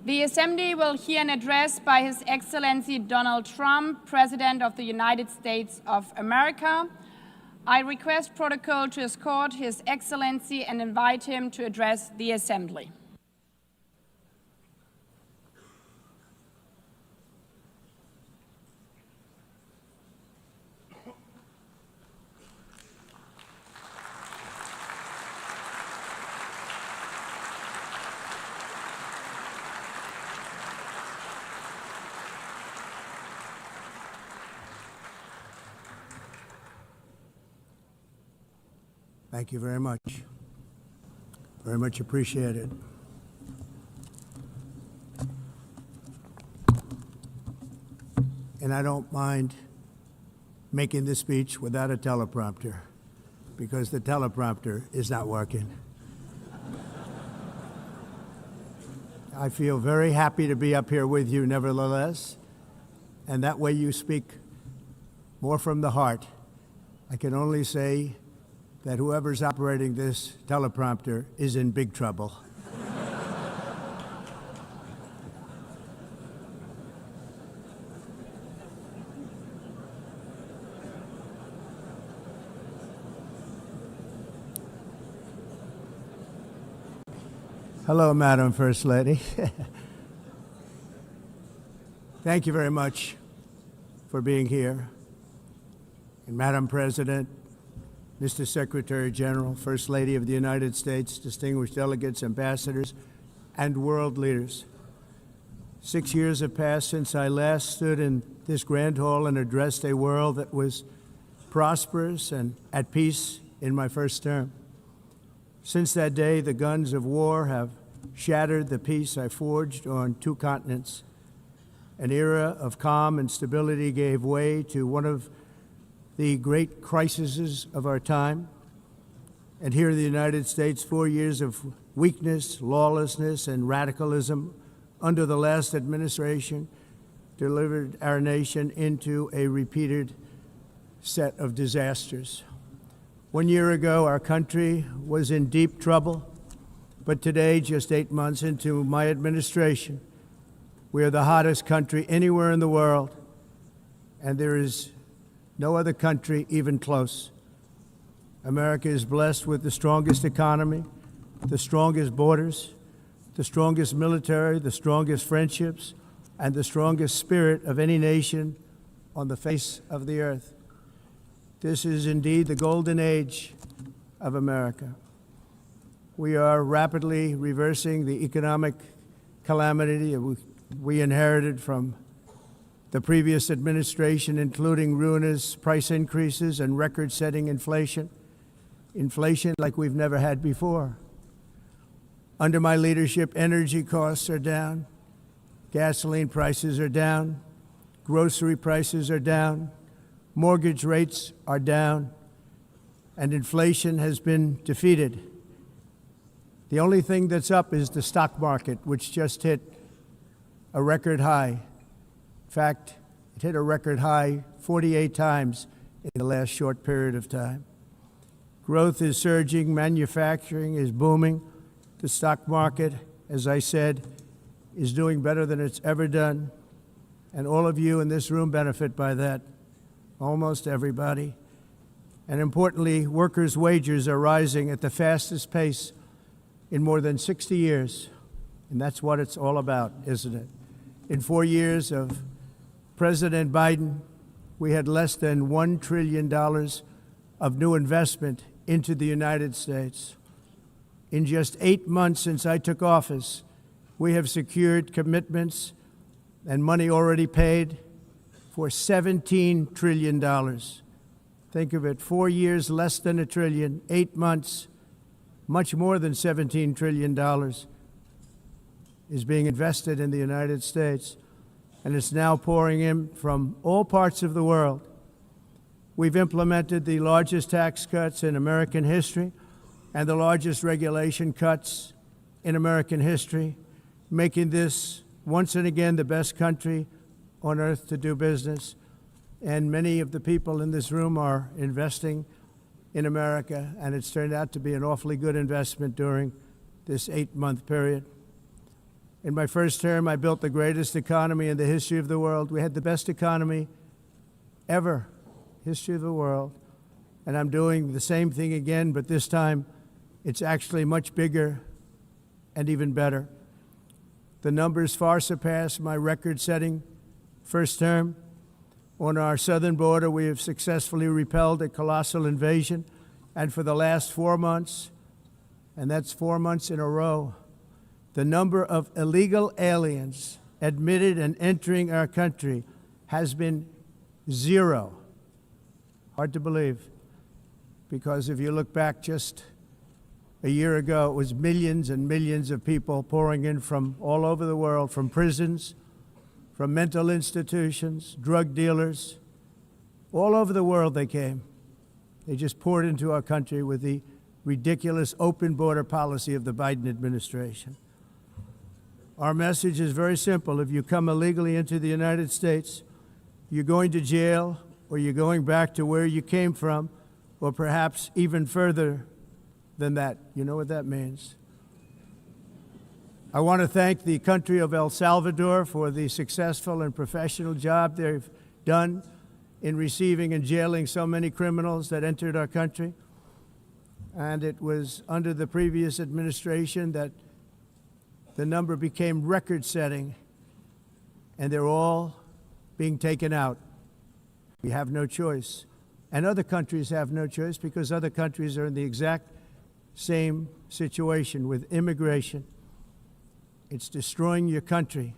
The Assembly will hear an address by His Excellency Donald Trump, President of the United States of America. I request protocol to escort His Excellency and invite him to address the Assembly. Thank you very much. Very much appreciated. And I don't mind making this speech without a teleprompter because the teleprompter is not working. I feel very happy to be up here with you nevertheless, and that way you speak more from the heart. I can only say that whoever's operating this teleprompter is in big trouble. Hello, Madam First Lady. Thank you very much for being here. And Madam President, Mr. Secretary General, First Lady of the United States, distinguished delegates, ambassadors, and world leaders. 6 years have passed since I last stood in this grand hall and addressed a world that was prosperous and at peace in my first term. Since that day, the guns of war have shattered the peace I forged on 2 continents. An era of calm and stability gave way to one of the great crises of our time. And here in the United States, 4 years of weakness, lawlessness, and radicalism under the last administration delivered our nation into a repeated set of disasters. 1 year ago, our country was in deep trouble, but today, just 8 months into my administration, we are the hottest country anywhere in the world, and there is no other country even close. America is blessed with the strongest economy, the strongest borders, the strongest military, the strongest friendships, and the strongest spirit of any nation on the face of the earth. This is indeed the golden age of America. We are rapidly reversing the economic calamity we inherited from the previous administration, including ruinous price increases and record-setting inflation like we've never had before. Under my leadership, energy costs are down, gasoline prices are down, grocery prices are down, mortgage rates are down, and inflation has been defeated. The only thing that's up is the stock market, which just hit a record high. In fact, it hit a record high 48 times in the last short period of time. Growth is surging, manufacturing is booming. The stock market, as I said, is doing better than it's ever done. And all of you in this room benefit by that, almost everybody. And importantly, workers' wages are rising at the fastest pace in more than 60 years. And that's what it's all about, isn't it? In 4 years of President Biden, we had less than $1 trillion of new investment into the United States. In just 8 months since I took office, we have secured commitments and money already paid for $17 trillion. Think of it, 4 years, less than $1 trillion, 8 months, much more than $17 trillion is being invested in the United States, and it's now pouring in from all parts of the world. We've implemented the largest tax cuts in American history and the largest regulation cuts in American history, making this once and again the best country on earth to do business. And many of the people in this room are investing in America, and it's turned out to be an awfully good investment during this 8-month period. In my first term, I built the greatest economy in the history of the world. We had the best economy ever, history of the world. And I'm doing the same thing again, but this time it's actually much bigger and even better. The numbers far surpass my record-setting first term. On our southern border, we have successfully repelled a colossal invasion. And for the last 4 months, and that's 4 months in a row, the number of illegal aliens admitted and entering our country has been 0. Hard to believe, because if you look back just a year ago, it was millions and millions of people pouring in from all over the world, from prisons, from mental institutions, drug dealers, All over the world they came. They just poured into our country with the ridiculous open border policy of the Biden administration. Our message is very simple. If you come illegally into the United States, you're going to jail, or you're going back to where you came from, or perhaps even further than that. You know what that means. I want to thank the country of El Salvador for the successful and professional job they've done in receiving and jailing so many criminals that entered our country. And it was under the previous administration that the number became record-setting, and they're all being taken out. We have no choice. And other countries have no choice because other countries are in the exact same situation with immigration. It's destroying your country,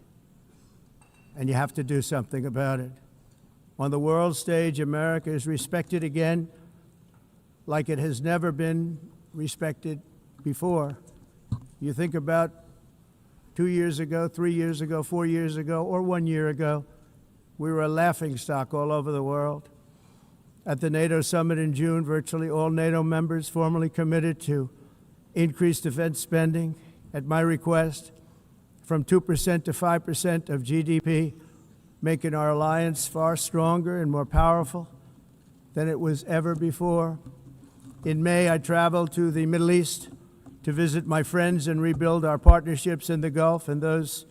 and you have to do something about it. On the world stage, America is respected again like it has never been respected before. You think about 2 years ago, 3 years ago, 4 years ago, or 1 year ago, we were a laughingstock all over the world. At the NATO summit in June, virtually all NATO members formally committed to increase defense spending at my request from 2% to 5% of GDP, making our alliance far stronger and more powerful than it was ever before. In May, I traveled to the Middle East to visit my friends and rebuild our partnerships in the Gulf and those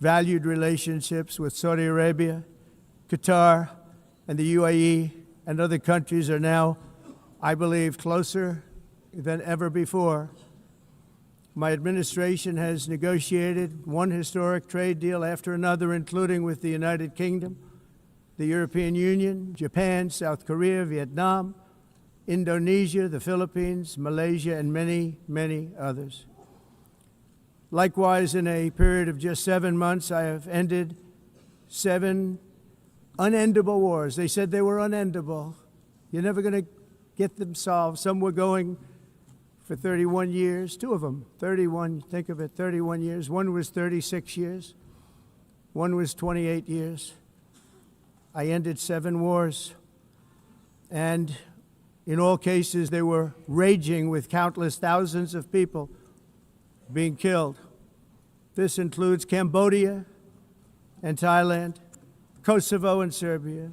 valued relationships with Saudi Arabia, Qatar, and the UAE, and other countries are now, I believe, closer than ever before. My administration has negotiated one historic trade deal after another, including with the United Kingdom, the European Union, Japan, South Korea, Vietnam, Indonesia, the Philippines, Malaysia, and many, many others. Likewise, in a period of just 7 months, I have ended 7 unendable wars. They said they were unendable. You're never going to get them solved. Some were going for 31 years, 2 of them, 31, think of it, 31 years. One was 36 years. One was 28 years. I ended 7 wars. And in all cases, they were raging with countless thousands of people being killed. This includes Cambodia and Thailand, Kosovo and Serbia,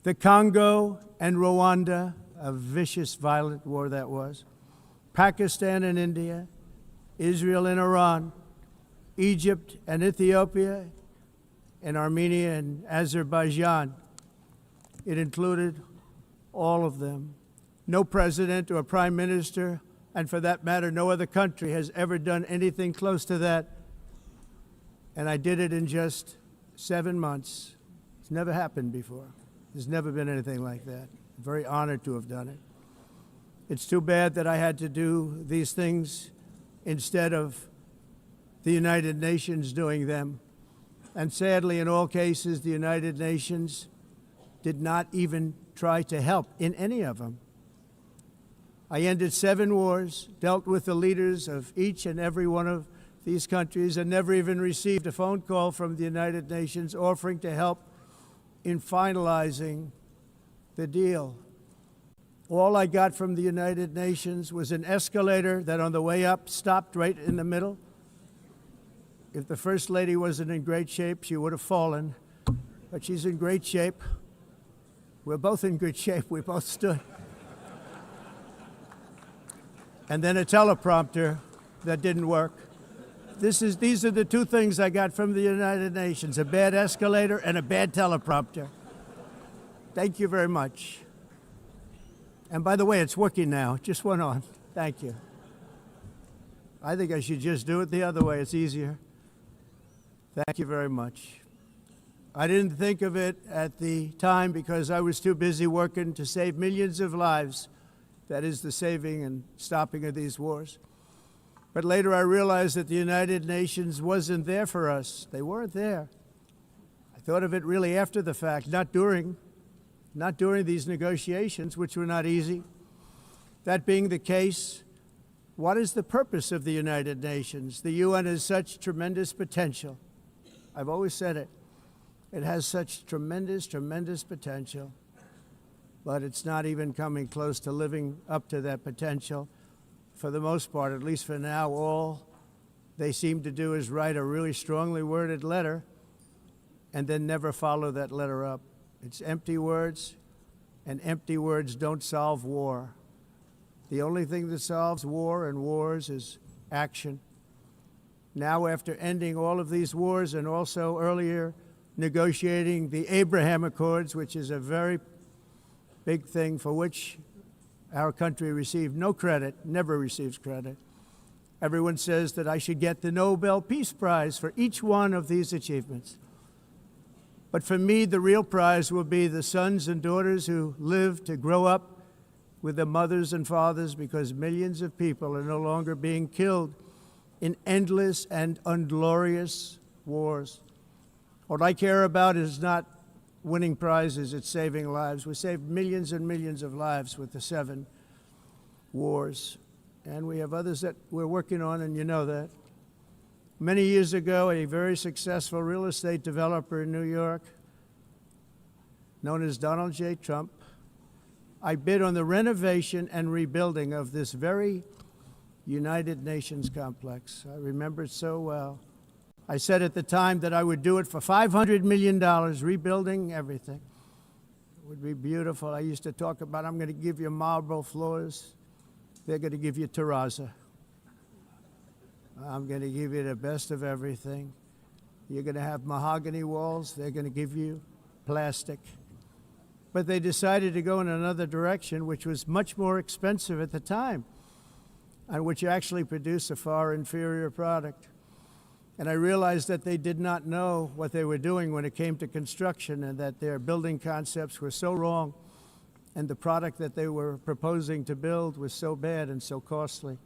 the Congo and Rwanda, a vicious, violent war that was, Pakistan and India, Israel and Iran, Egypt and Ethiopia, and Armenia and Azerbaijan. It included all of them. No president or prime minister, and for that matter, no other country has ever done anything close to that. And I did it in just 7 months. It's never happened before. There's never been anything like that. I'm very honored to have done it. It's too bad that I had to do these things instead of the United Nations doing them. And sadly, in all cases, the United Nations did not even try to help in any of them. I ended 7 wars, dealt with the leaders of each and every one of these countries, and never even received a phone call from the United Nations offering to help in finalizing the deal. All I got from the United Nations was an escalator that on the way up stopped right in the middle. If the First Lady wasn't in great shape, she would have fallen, but she's in great shape. We're both in good shape. We both stood. And then a teleprompter that didn't work. These are the 2 things I got from the United Nations, a bad escalator and a bad teleprompter. Thank you very much. And by the way, it's working now. It just went on. Thank you. I think I should just do it the other way. It's easier. Thank you very much. I didn't think of it at the time because I was too busy working to save millions of lives. That is the saving and stopping of these wars. But later I realized that the United Nations wasn't there for us. They weren't there. I thought of it really after the fact, not during these negotiations, which were not easy. That being the case, what is the purpose of the United Nations? The UN has such tremendous potential. I've always said it. It has such tremendous, tremendous potential. but it's not even coming close to living up to that potential. For the most part, at least for now, all they seem to do is write a really strongly worded letter and then never follow that letter up. It's empty words, and empty words don't solve war. The only thing that solves war and wars is action. Now, after ending all of these wars and also earlier negotiating the Abraham Accords, which is a very big thing for which our country received no credit, never receives credit. Everyone says that I should get the Nobel Peace Prize for each one of these achievements. But for me, the real prize will be the sons and daughters who live to grow up with their mothers and fathers, because millions of people are no longer being killed in endless and unglorious wars. What I care about is not winning prizes, it's saving lives. We saved millions and millions of lives with the 7 wars. And we have others that we're working on, and you know that. Many years ago, a very successful real estate developer in New York, known as Donald J. Trump, I bid on the renovation and rebuilding of this very United Nations complex. I remember it so well. I said at the time that I would do it for $500 million, rebuilding everything. It would be beautiful. I used to talk about, I'm going to give you marble floors. They're going to give you terrazzo. I'm going to give you the best of everything. You're going to have mahogany walls. They're going to give you plastic. But they decided to go in another direction, which was much more expensive at the time, and which actually produced a far inferior product. And I realized that they did not know what they were doing when it came to construction, and that their building concepts were so wrong, and the product that they were proposing to build was so bad and so costly.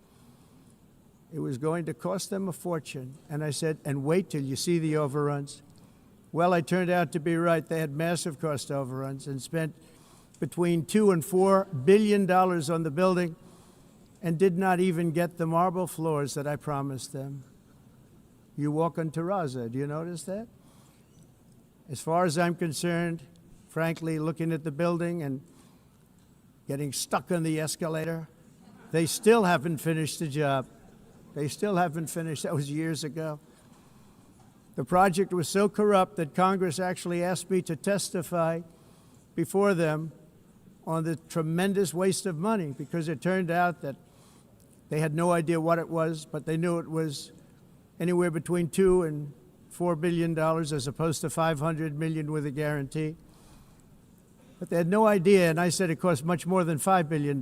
It was going to cost them a fortune. And I said, and wait till you see the overruns. Well, I turned out to be right. They had massive cost overruns and spent between $2 and $4 billion on the building and did not even get the marble floors that I promised them. You walk on terrazzo. Do you notice that? As far as I'm concerned, frankly, looking at the building and getting stuck on the escalator, they still haven't finished the job. They still haven't finished. That was years ago. The project was so corrupt that Congress actually asked me to testify before them on the tremendous waste of money, because it turned out that they had no idea what it was, but they knew it was anywhere between $2 and $4 billion as opposed to $500 million with a guarantee. But they had no idea, and I said it cost much more than $5 billion.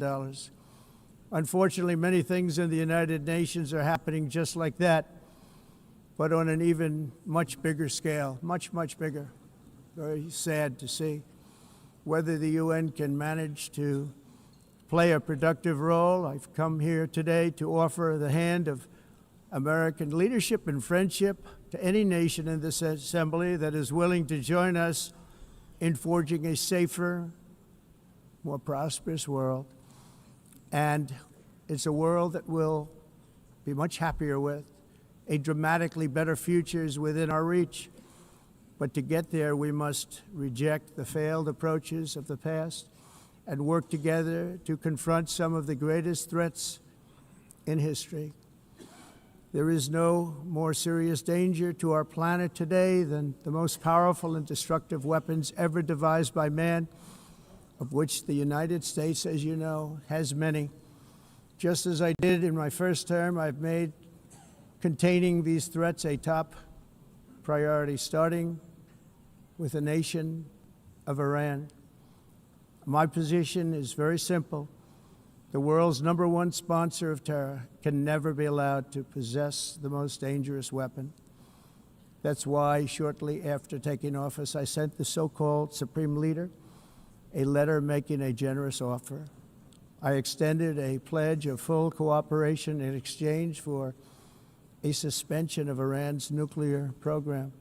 Unfortunately, many things in the United Nations are happening just like that, but on an even much bigger scale, much, much bigger. Very sad to see. Whether the UN can manage to play a productive role, I've come here today to offer the hand of American leadership and friendship to any nation in this assembly that is willing to join us in forging a safer, more prosperous world. And it's a world that we'll be much happier with. A dramatically better future is within our reach. But to get there, we must reject the failed approaches of the past and work together to confront some of the greatest threats in history. There is no more serious danger to our planet today than the most powerful and destructive weapons ever devised by man, of which the United States, as you know, has many. Just as I did in my first term, I've made containing these threats a top priority, starting with the nation of Iran. My position is very simple. The world's #1 sponsor of terror can never be allowed to possess the most dangerous weapon. That's why, shortly after taking office, I sent the so-called Supreme Leader a letter making a generous offer. I extended a pledge of full cooperation in exchange for a suspension of Iran's nuclear program.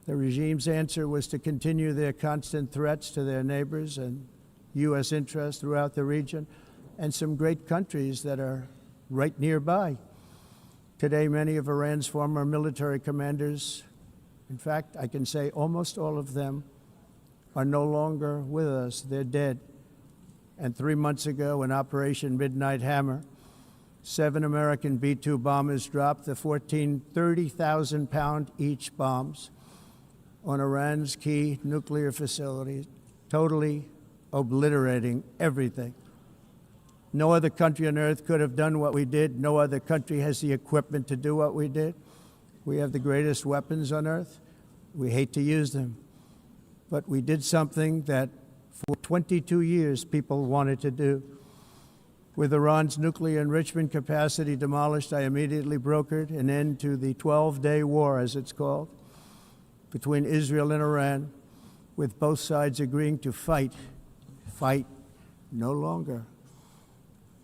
The regime's answer was to continue their constant threats to their neighbors and U.S. interests throughout the region, and some great countries that are right nearby. Today, many of Iran's former military commanders, in fact, I can say almost all of them, are no longer with us. They're dead. And 3 months ago, in Operation Midnight Hammer, 7 American B-2 bombers dropped the 30,000-pound each bombs on Iran's key nuclear facilities, totally obliterating everything. No other country on earth could have done what we did. No other country has the equipment to do what we did. We have the greatest weapons on earth. We hate to use them. But we did something that for 22 years people wanted to do. With Iran's nuclear enrichment capacity demolished, I immediately brokered an end to the 12-day war, as it's called, between Israel and Iran, with both sides agreeing to fight no longer.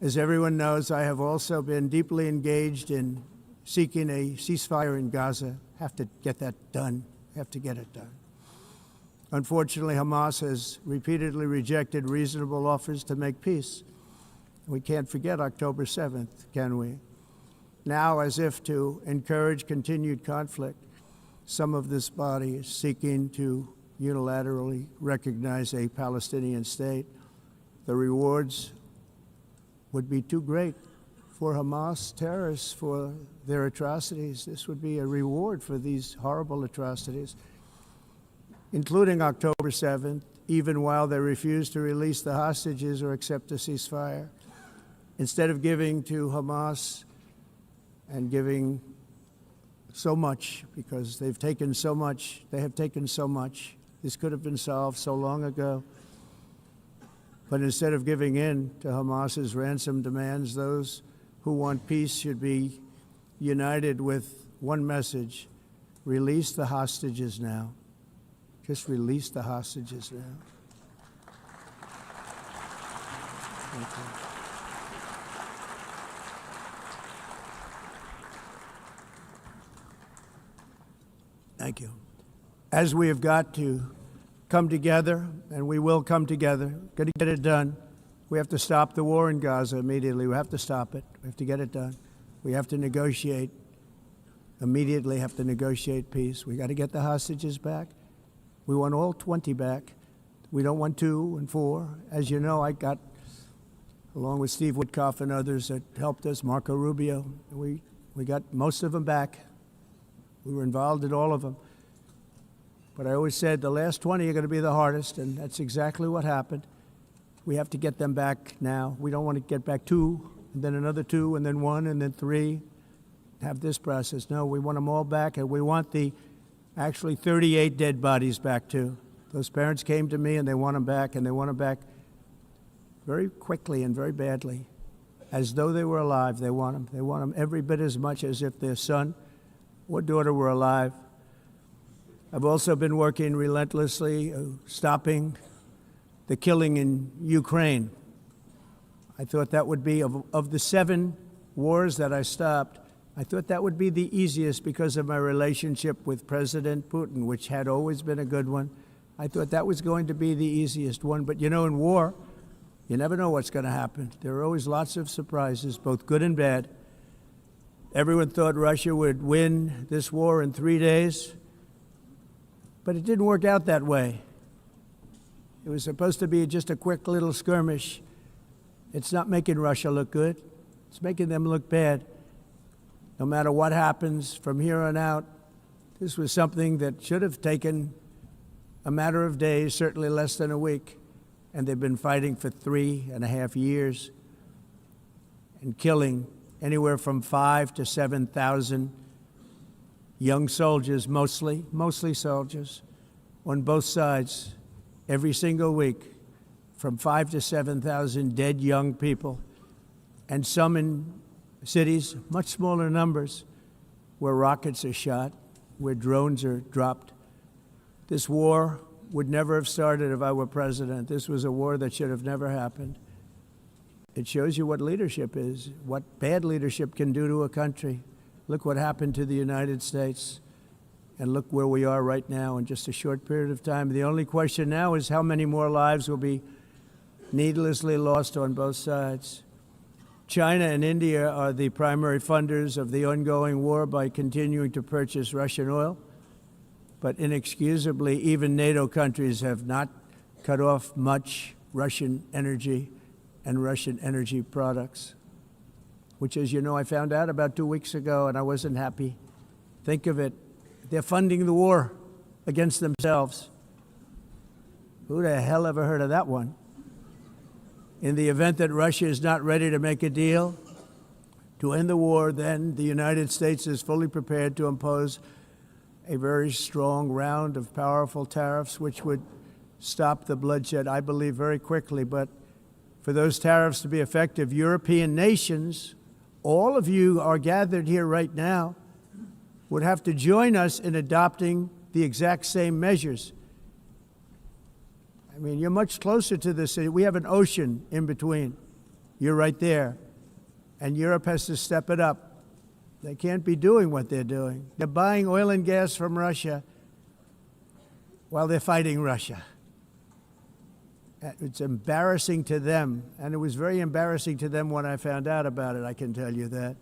As everyone knows, I have also been deeply engaged in seeking a ceasefire in Gaza. Have to get that done. Have to get it done. Unfortunately, Hamas has repeatedly rejected reasonable offers to make peace. We can't forget October 7th, can we? Now, as if to encourage continued conflict, some of this body is seeking to unilaterally recognize a Palestinian state. The rewards would be too great for Hamas terrorists for their atrocities. This would be a reward for these horrible atrocities, including October 7th, even while they refuse to release the hostages or accept a ceasefire. Instead of giving to Hamas and giving so much, because they've taken so much, they have taken so much. This could have been solved so long ago. But instead of giving in to Hamas's ransom demands, those who want peace should be united with one message: release the hostages now. Just release the hostages now. Thank you. Thank you. As we have got to come together, and we will come together, got to get it done. We have to stop the war in Gaza immediately. We have to stop it. We have to get it done. We have to negotiate, immediately have to negotiate peace. We got to get the hostages back. We want all 20 back. We don't want 2 and 4. As you know, I got, along with Steve Witkoff and others that helped us, Marco Rubio, we got most of them back. We were involved in all of them. But I always said the last 20 are going to be the hardest, and that's exactly what happened. We have to get them back now. We don't want to get back 2, and then another 2, and then 1, and then 3, have this process. No, we want them all back, and we want the actually 38 dead bodies back too. Those parents came to me, and they want them back, and they want them back very quickly and very badly, as though they were alive. They want them. They want them every bit as much as if their son or daughter were alive. I've also been working relentlessly, stopping the killing in Ukraine. I thought that would be, of the 7 wars that I stopped, I thought that would be the easiest because of my relationship with President Putin, which had always been a good one. I thought that was going to be the easiest one. But you know, in war, you never know what's going to happen. There are always lots of surprises, both good and bad. Everyone thought Russia would win this war in 3 days. But it didn't work out that way. It was supposed to be just a quick little skirmish. It's not making Russia look good. It's making them look bad. No matter what happens from here on out, this was something that should have taken a matter of days, certainly less than a week. And they've been fighting for 3.5 years and killing anywhere from 5,000 to 7,000 young soldiers, mostly soldiers, on both sides, every single week, from 5,000 to 7,000 dead young people, and some in cities, much smaller numbers, where rockets are shot, where drones are dropped. This war would never have started if I were president. This was a war that should have never happened. It shows you what leadership is, what bad leadership can do to a country. Look what happened to the United States, and look where we are right now in just a short period of time. The only question now is how many more lives will be needlessly lost on both sides. China and India are the primary funders of the ongoing war by continuing to purchase Russian oil. But inexcusably, even NATO countries have not cut off much Russian energy and Russian energy products, which, as you know, I found out about 2 weeks ago, and I wasn't happy. Think of it. They're funding the war against themselves. Who the hell ever heard of that one? In the event that Russia is not ready to make a deal to end the war, then the United States is fully prepared to impose a very strong round of powerful tariffs, which would stop the bloodshed, I believe, very quickly. But for those tariffs to be effective, European nations, all of you are gathered here right now, would have to join us in adopting the exact same measures. I mean, you're much closer to this. We have an ocean in between. You're right there. And Europe has to step it up. They can't be doing what they're doing. They're buying oil and gas from Russia while they're fighting Russia. It's embarrassing to them, and it was very embarrassing to them when I found out about it, I can tell you that.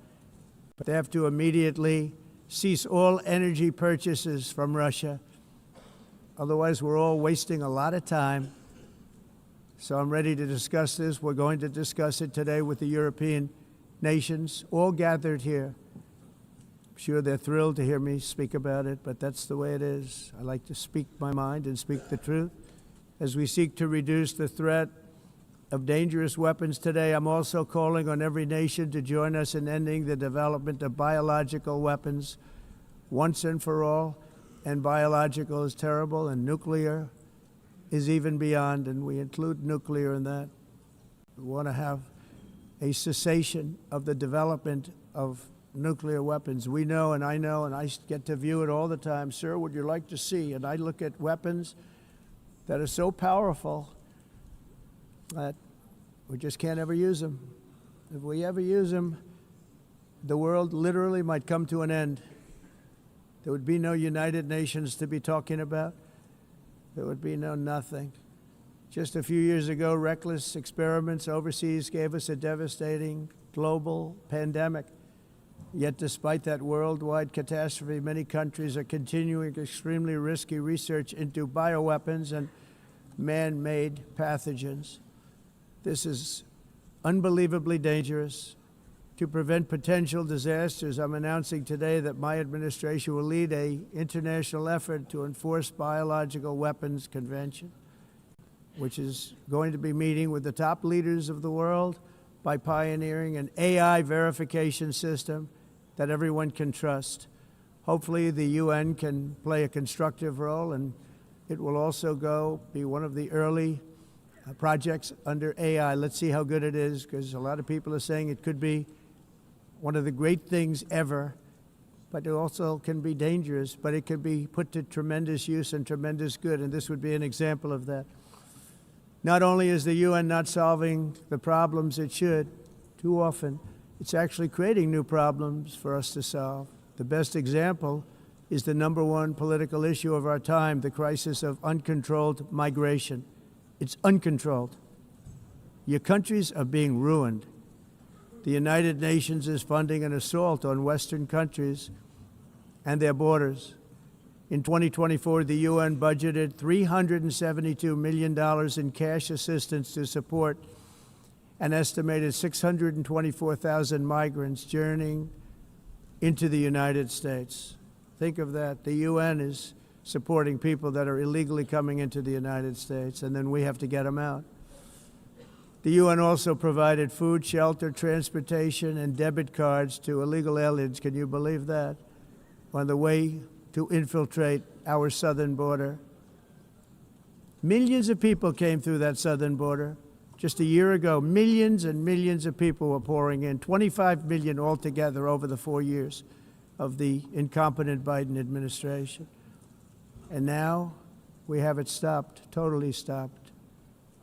But they have to immediately cease all energy purchases from Russia. Otherwise, we're all wasting a lot of time. So I'm ready to discuss this. We're going to discuss it today with the European nations, all gathered here. I'm sure they're thrilled to hear me speak about it, but that's the way it is. I like to speak my mind and speak the truth. As we seek to reduce the threat of dangerous weapons today, I'm also calling on every nation to join us in ending the development of biological weapons once and for all. And biological is terrible, and nuclear is even beyond, and we include nuclear in that. We want to have a cessation of the development of nuclear weapons. We know, and I get to view it all the time. Sir, would you like to see? And I look at weapons that are so powerful that we just can't ever use them. If we ever use them, the world literally might come to an end. There would be no United Nations to be talking about. There would be no nothing. Just a few years ago, reckless experiments overseas gave us a devastating global pandemic. Yet despite that worldwide catastrophe, many countries are continuing extremely risky research into bioweapons and man-made pathogens. This is unbelievably dangerous. To prevent potential disasters, I'm announcing today that my administration will lead an international effort to enforce biological weapons convention, which is going to be meeting with the top leaders of the world by pioneering an AI verification system that everyone can trust. Hopefully the UN can play a constructive role, and it will also be one of the early projects under AI. Let's see how good it is, because a lot of people are saying it could be one of the great things ever, but it also can be dangerous, but it can be put to tremendous use and tremendous good, and this would be an example of that. Not only is the UN not solving the problems it should, too often, it's actually creating new problems for us to solve. The best example is the #1 political issue of our time, the crisis of uncontrolled migration. It's uncontrolled. Your countries are being ruined. The United Nations is funding an assault on Western countries and their borders. In 2024, the UN budgeted $372 million in cash assistance to support an estimated 624,000 migrants journeying into the United States. Think of that. The UN is supporting people that are illegally coming into the United States, and then we have to get them out. The UN also provided food, shelter, transportation, and debit cards to illegal aliens. Can you believe that? On the way to infiltrate our southern border. Millions of people came through that southern border. Just a year ago, millions and millions of people were pouring in, 25 million altogether over the 4 years of the incompetent Biden administration. And now we have it stopped, totally stopped.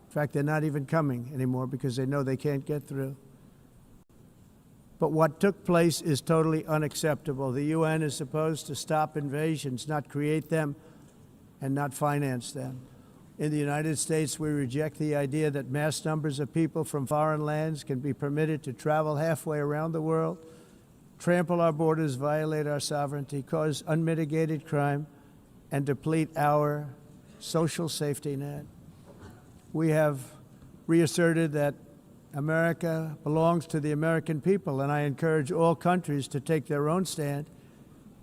In fact, they're not even coming anymore because they know they can't get through. But what took place is totally unacceptable. The UN is supposed to stop invasions, not create them and not finance them. In the United States, we reject the idea that mass numbers of people from foreign lands can be permitted to travel halfway around the world, trample our borders, violate our sovereignty, cause unmitigated crime, and deplete our social safety net. We have reasserted that America belongs to the American people, and I encourage all countries to take their own stand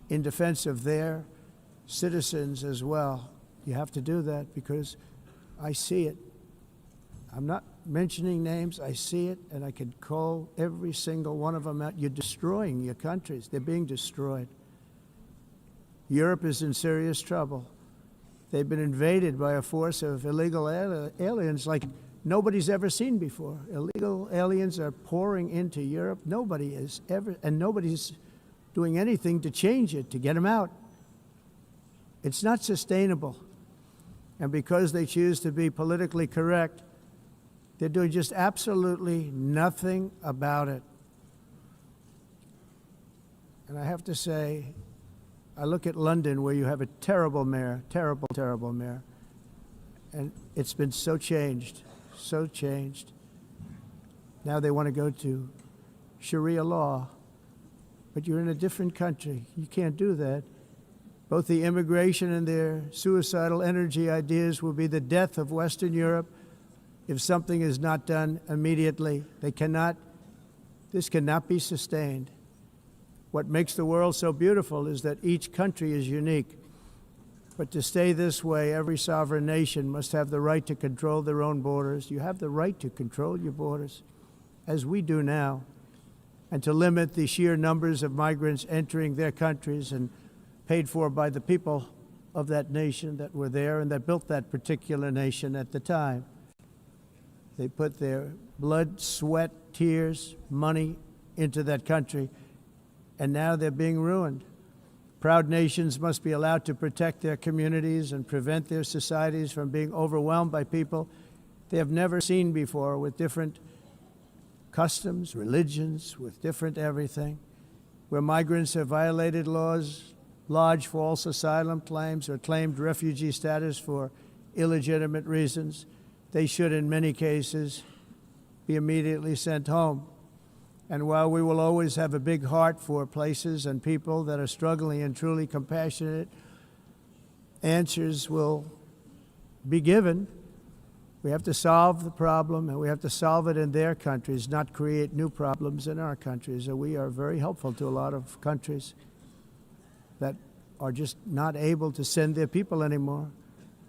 in defense of their citizens as well. You have to do that because I see it. I'm not mentioning names, I see it, and I can call every single one of them out. You're destroying your countries. They're being destroyed. Europe is in serious trouble. They've been invaded by a force of illegal aliens like nobody's ever seen before. Illegal aliens are pouring into Europe. Nobody is ever, and nobody's doing anything to change it, to get them out. It's not sustainable. And because they choose to be politically correct, they're doing just absolutely nothing about it. And I have to say, I look at London where you have a terrible mayor, terrible, terrible mayor. And it's been so changed, so changed. Now they want to go to Sharia law, but you're in a different country. You can't do that. Both the immigration and their suicidal energy ideas will be the death of Western Europe if something is not done immediately. This cannot be sustained. What makes the world so beautiful is that each country is unique. But to stay this way, every sovereign nation must have the right to control their own borders. You have the right to control your borders, as we do now, and to limit the sheer numbers of migrants entering their countries and paid for by the people of that nation that were there and that built that particular nation at the time. They put their blood, sweat, tears, money into that country, and now they're being ruined. Proud nations must be allowed to protect their communities and prevent their societies from being overwhelmed by people they have never seen before, with different customs, religions, with different everything. Where migrants have violated laws, lodged false asylum claims, or claimed refugee status for illegitimate reasons, they should, in many cases, be immediately sent home. And while we will always have a big heart for places and people that are struggling and truly compassionate, answers will be given. We have to solve the problem, and we have to solve it in their countries, not create new problems in our countries. And we are very helpful to a lot of countries that are just not able to send their people anymore.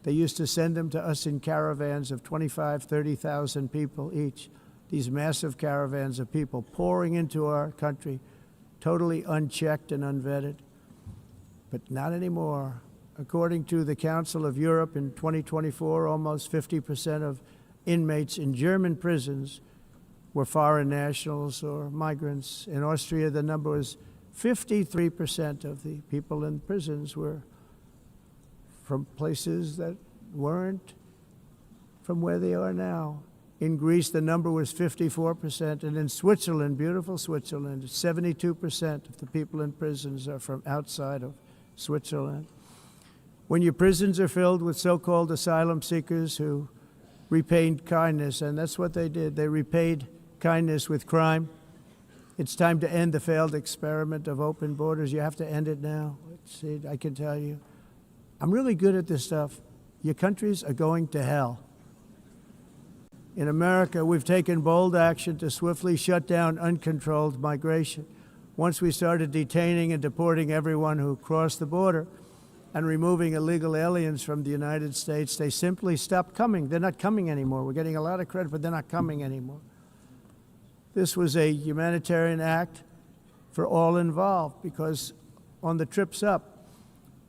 They used to send them to us in caravans of 25,000, 30,000 people each. These massive caravans of people pouring into our country, totally unchecked and unvetted. But not anymore. According to the Council of Europe in 2024, almost 50% of inmates in German prisons were foreign nationals or migrants. In Austria, the number was 53% of the people in prisons were from places that weren't from where they are now. In Greece, the number was 54%, and in Switzerland, beautiful Switzerland, 72% of the people in prisons are from outside of Switzerland. When your prisons are filled with so-called asylum seekers who repaid kindness, and that's what they did, they repaid kindness with crime, it's time to end the failed experiment of open borders. You have to end it now. I can tell you. I'm really good at this stuff. Your countries are going to hell. In America, we've taken bold action to swiftly shut down uncontrolled migration. Once we started detaining and deporting everyone who crossed the border and removing illegal aliens from the United States, they simply stopped coming. They're not coming anymore. We're getting a lot of credit, but they're not coming anymore. This was a humanitarian act for all involved, because on the trips up,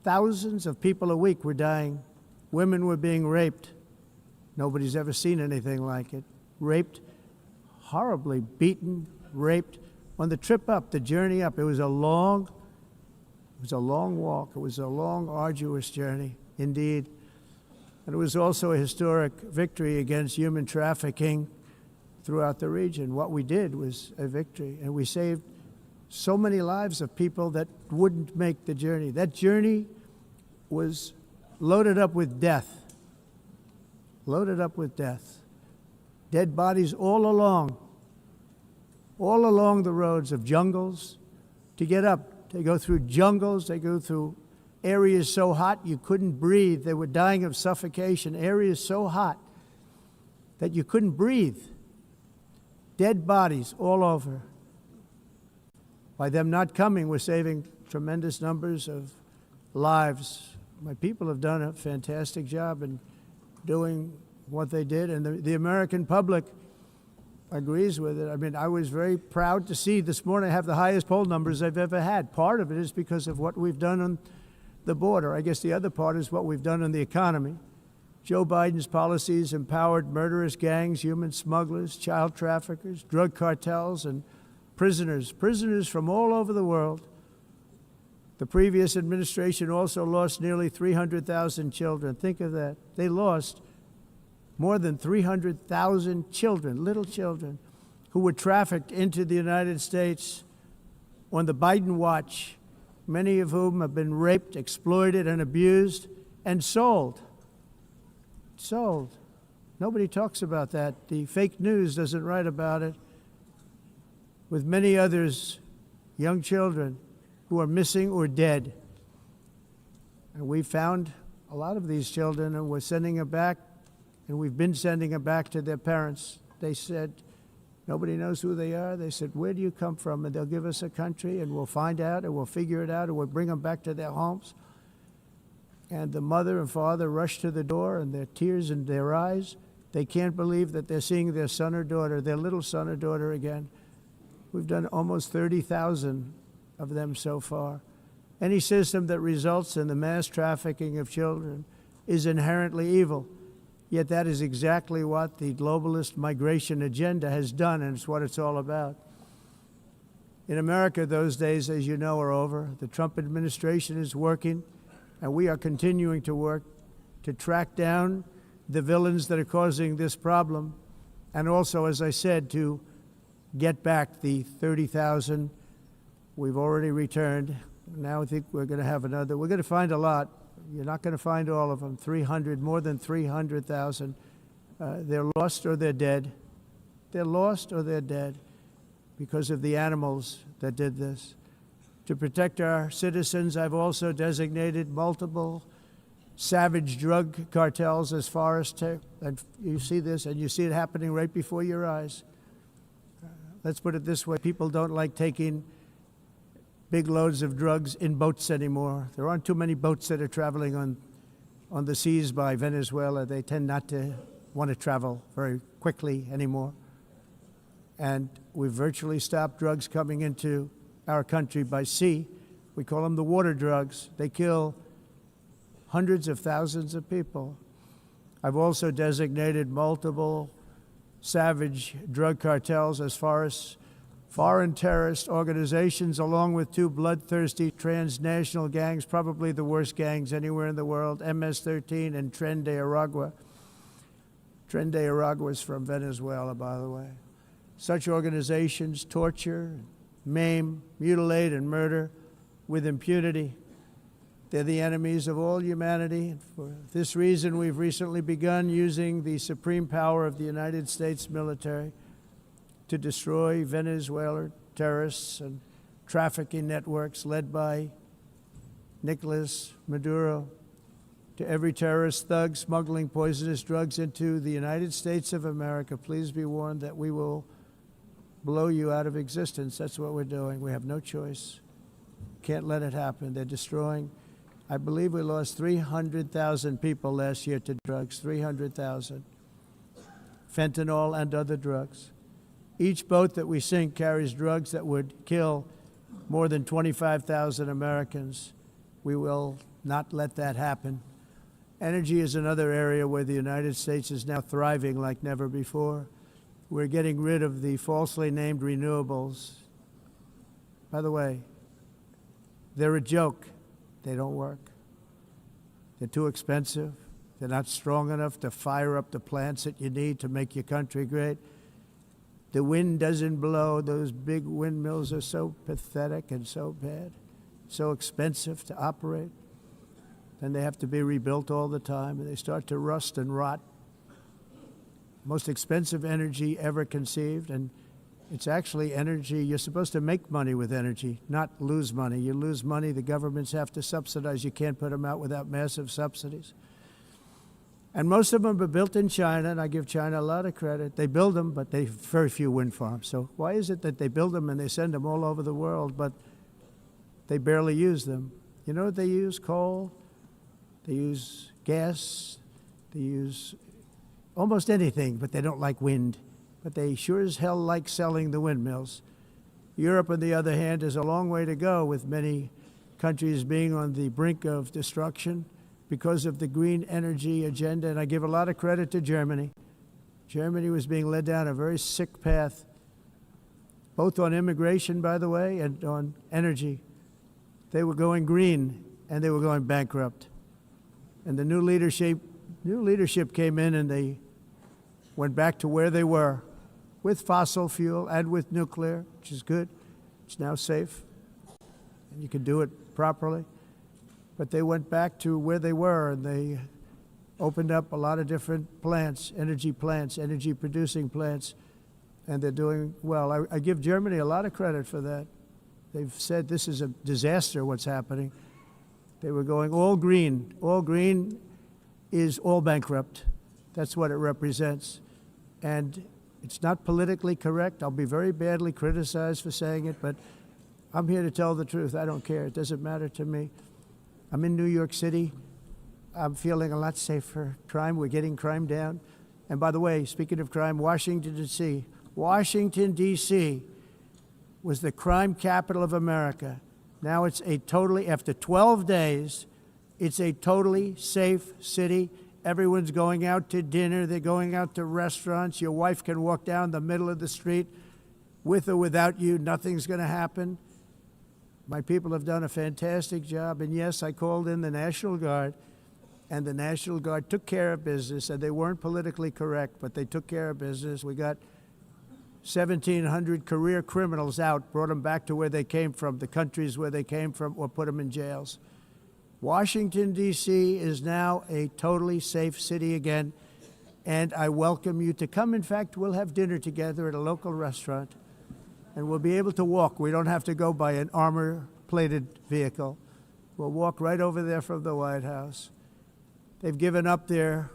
thousands of people a week were dying. Women were being raped. Nobody's ever seen anything like it. Raped, horribly beaten, raped. On the trip up, the journey up, it was a long walk. It was a long, arduous journey, indeed. And it was also a historic victory against human trafficking throughout the region. What we did was a victory, and we saved so many lives of people that wouldn't make the journey. That journey was loaded up with death. Loaded up with death. Dead bodies all along the roads of jungles to get up. They go through jungles, they go through areas so hot you couldn't breathe. They were dying of suffocation, areas so hot that you couldn't breathe. dead bodies all over. By them not coming, we're saving tremendous numbers of lives. My people have done a fantastic job in doing what they did, and the American public agrees with it. I mean, I was very proud to see this morning I have the highest poll numbers I've ever had. Part of it is because of what we've done on the border. I guess the other part is what we've done on the economy. Joe Biden's policies empowered murderous gangs, human smugglers, child traffickers, drug cartels, and prisoners from all over the world. The previous administration also lost nearly 300,000 children. Think of that. They lost more than 300,000 children, little children, who were trafficked into the United States on the Biden watch, many of whom have been raped, exploited, and abused, and sold. Sold. Nobody talks about that. The fake news doesn't write about it. With many others, young children who are missing or dead. And we found a lot of these children, and we're sending them back, and we've been sending them back to their parents. They said, nobody knows who they are. They said, where do you come from? And they'll give us a country, and we'll find out, and we'll figure it out, and we'll bring them back to their homes. And the mother and father rush to the door, and their tears in their eyes. They can't believe that they're seeing their son or daughter, their little son or daughter again. We've done almost 30,000 of them so far. Any system that results in the mass trafficking of children is inherently evil. Yet that is exactly what the globalist migration agenda has done, and it's what it's all about. In America, those days, as you know, are over. The Trump administration is working, and we are continuing to work to track down the villains that are causing this problem, and also, as I said, to get back the 30,000 we've already returned. Now I think we're going to have another. We're going to find a lot. You're not going to find all of them. 300, more than 300,000. They're lost or they're dead. They're lost or they're dead because of the animals that did this. To protect our citizens, I've also designated multiple savage drug cartels as far as and you see this, and you see it happening right before your eyes. Let's put it this way. People don't like taking big loads of drugs in boats anymore. There aren't too many boats that are traveling on the seas by Venezuela. They tend not to want to travel very quickly anymore. And we've virtually stopped drugs coming into our country by sea. We call them the water drugs. They kill hundreds of thousands of people. I've also designated multiple savage drug cartels as far as foreign terrorist organizations, along with two bloodthirsty transnational gangs, probably the worst gangs anywhere in the world, MS-13 and Tren de Aragua. Tren de Aragua is from Venezuela, by the way. Such organizations torture, maim, mutilate, and murder with impunity. They're the enemies of all humanity. And for this reason, we've recently begun using the supreme power of the United States military to destroy Venezuela terrorists and trafficking networks led by Nicolas Maduro. To every terrorist thug smuggling poisonous drugs into the United States of America, please be warned that we will blow you out of existence. That's what we're doing. We have no choice. Can't let it happen. They're destroying. I believe we lost 300,000 people last year to drugs, 300,000. Fentanyl and other drugs. Each boat that we sink carries drugs that would kill more than 25,000 Americans. We will not let that happen. Energy is another area where the United States is now thriving like never before. We're getting rid of the falsely named renewables. By the way, they're a joke. They don't work. They're too expensive. They're not strong enough to fire up the plants that you need to make your country great. The wind doesn't blow. Those big windmills are so pathetic and so bad, so expensive to operate. And they have to be rebuilt all the time, and they start to rust and rot. Most expensive energy ever conceived, and it's actually energy. You're supposed to make money with energy, not lose money. You lose money, the governments have to subsidize. You can't put them out without massive subsidies. And most of them are built in China, and I give China a lot of credit. They build them, but they have very few wind farms. So why is it that they build them and they send them all over the world, but they barely use them? You know what they use? Coal. They use gas. They use almost anything, but they don't like wind. But they sure as hell like selling the windmills. Europe, on the other hand, has a long way to go, with many countries being on the brink of destruction because of the green energy agenda. And I give a lot of credit to Germany. Germany was being led down a very sick path, both on immigration, by the way, and on energy. They were going green, and they were going bankrupt. And the new leadership came in, and they went back to where they were, with fossil fuel and with nuclear, which is good. It's now safe, and you can do it properly. But they went back to where they were, and they opened up a lot of different plants, energy-producing plants, and they're doing well. I give Germany a lot of credit for that. They've said this is a disaster, what's happening. They were going all green. All green is all bankrupt. That's what it represents. And it's not politically correct. I'll be very badly criticized for saying it, but I'm here to tell the truth. I don't care. It doesn't matter to me. I'm in New York City. I'm feeling a lot safer. Crime, we're getting crime down. And by the way, speaking of crime, Washington, D.C. Washington, D.C. was the crime capital of America. Now it's a totally, after 12 days, it's a totally safe city. Everyone's going out to dinner. They're going out to restaurants. Your wife can walk down the middle of the street with or without you. Nothing's going to happen. My people have done a fantastic job. And yes, I called in the National Guard, and the National Guard took care of business, and they weren't politically correct, but they took care of business. We got 1,700 career criminals out, brought them back to where they came from, the countries where they came from, or put them in jails. Washington, D.C. is now a totally safe city again, and I welcome you to come. In fact, we'll have dinner together at a local restaurant, and we'll be able to walk. We don't have to go by an armor-plated vehicle. We'll walk right over there from the White House. They've given up their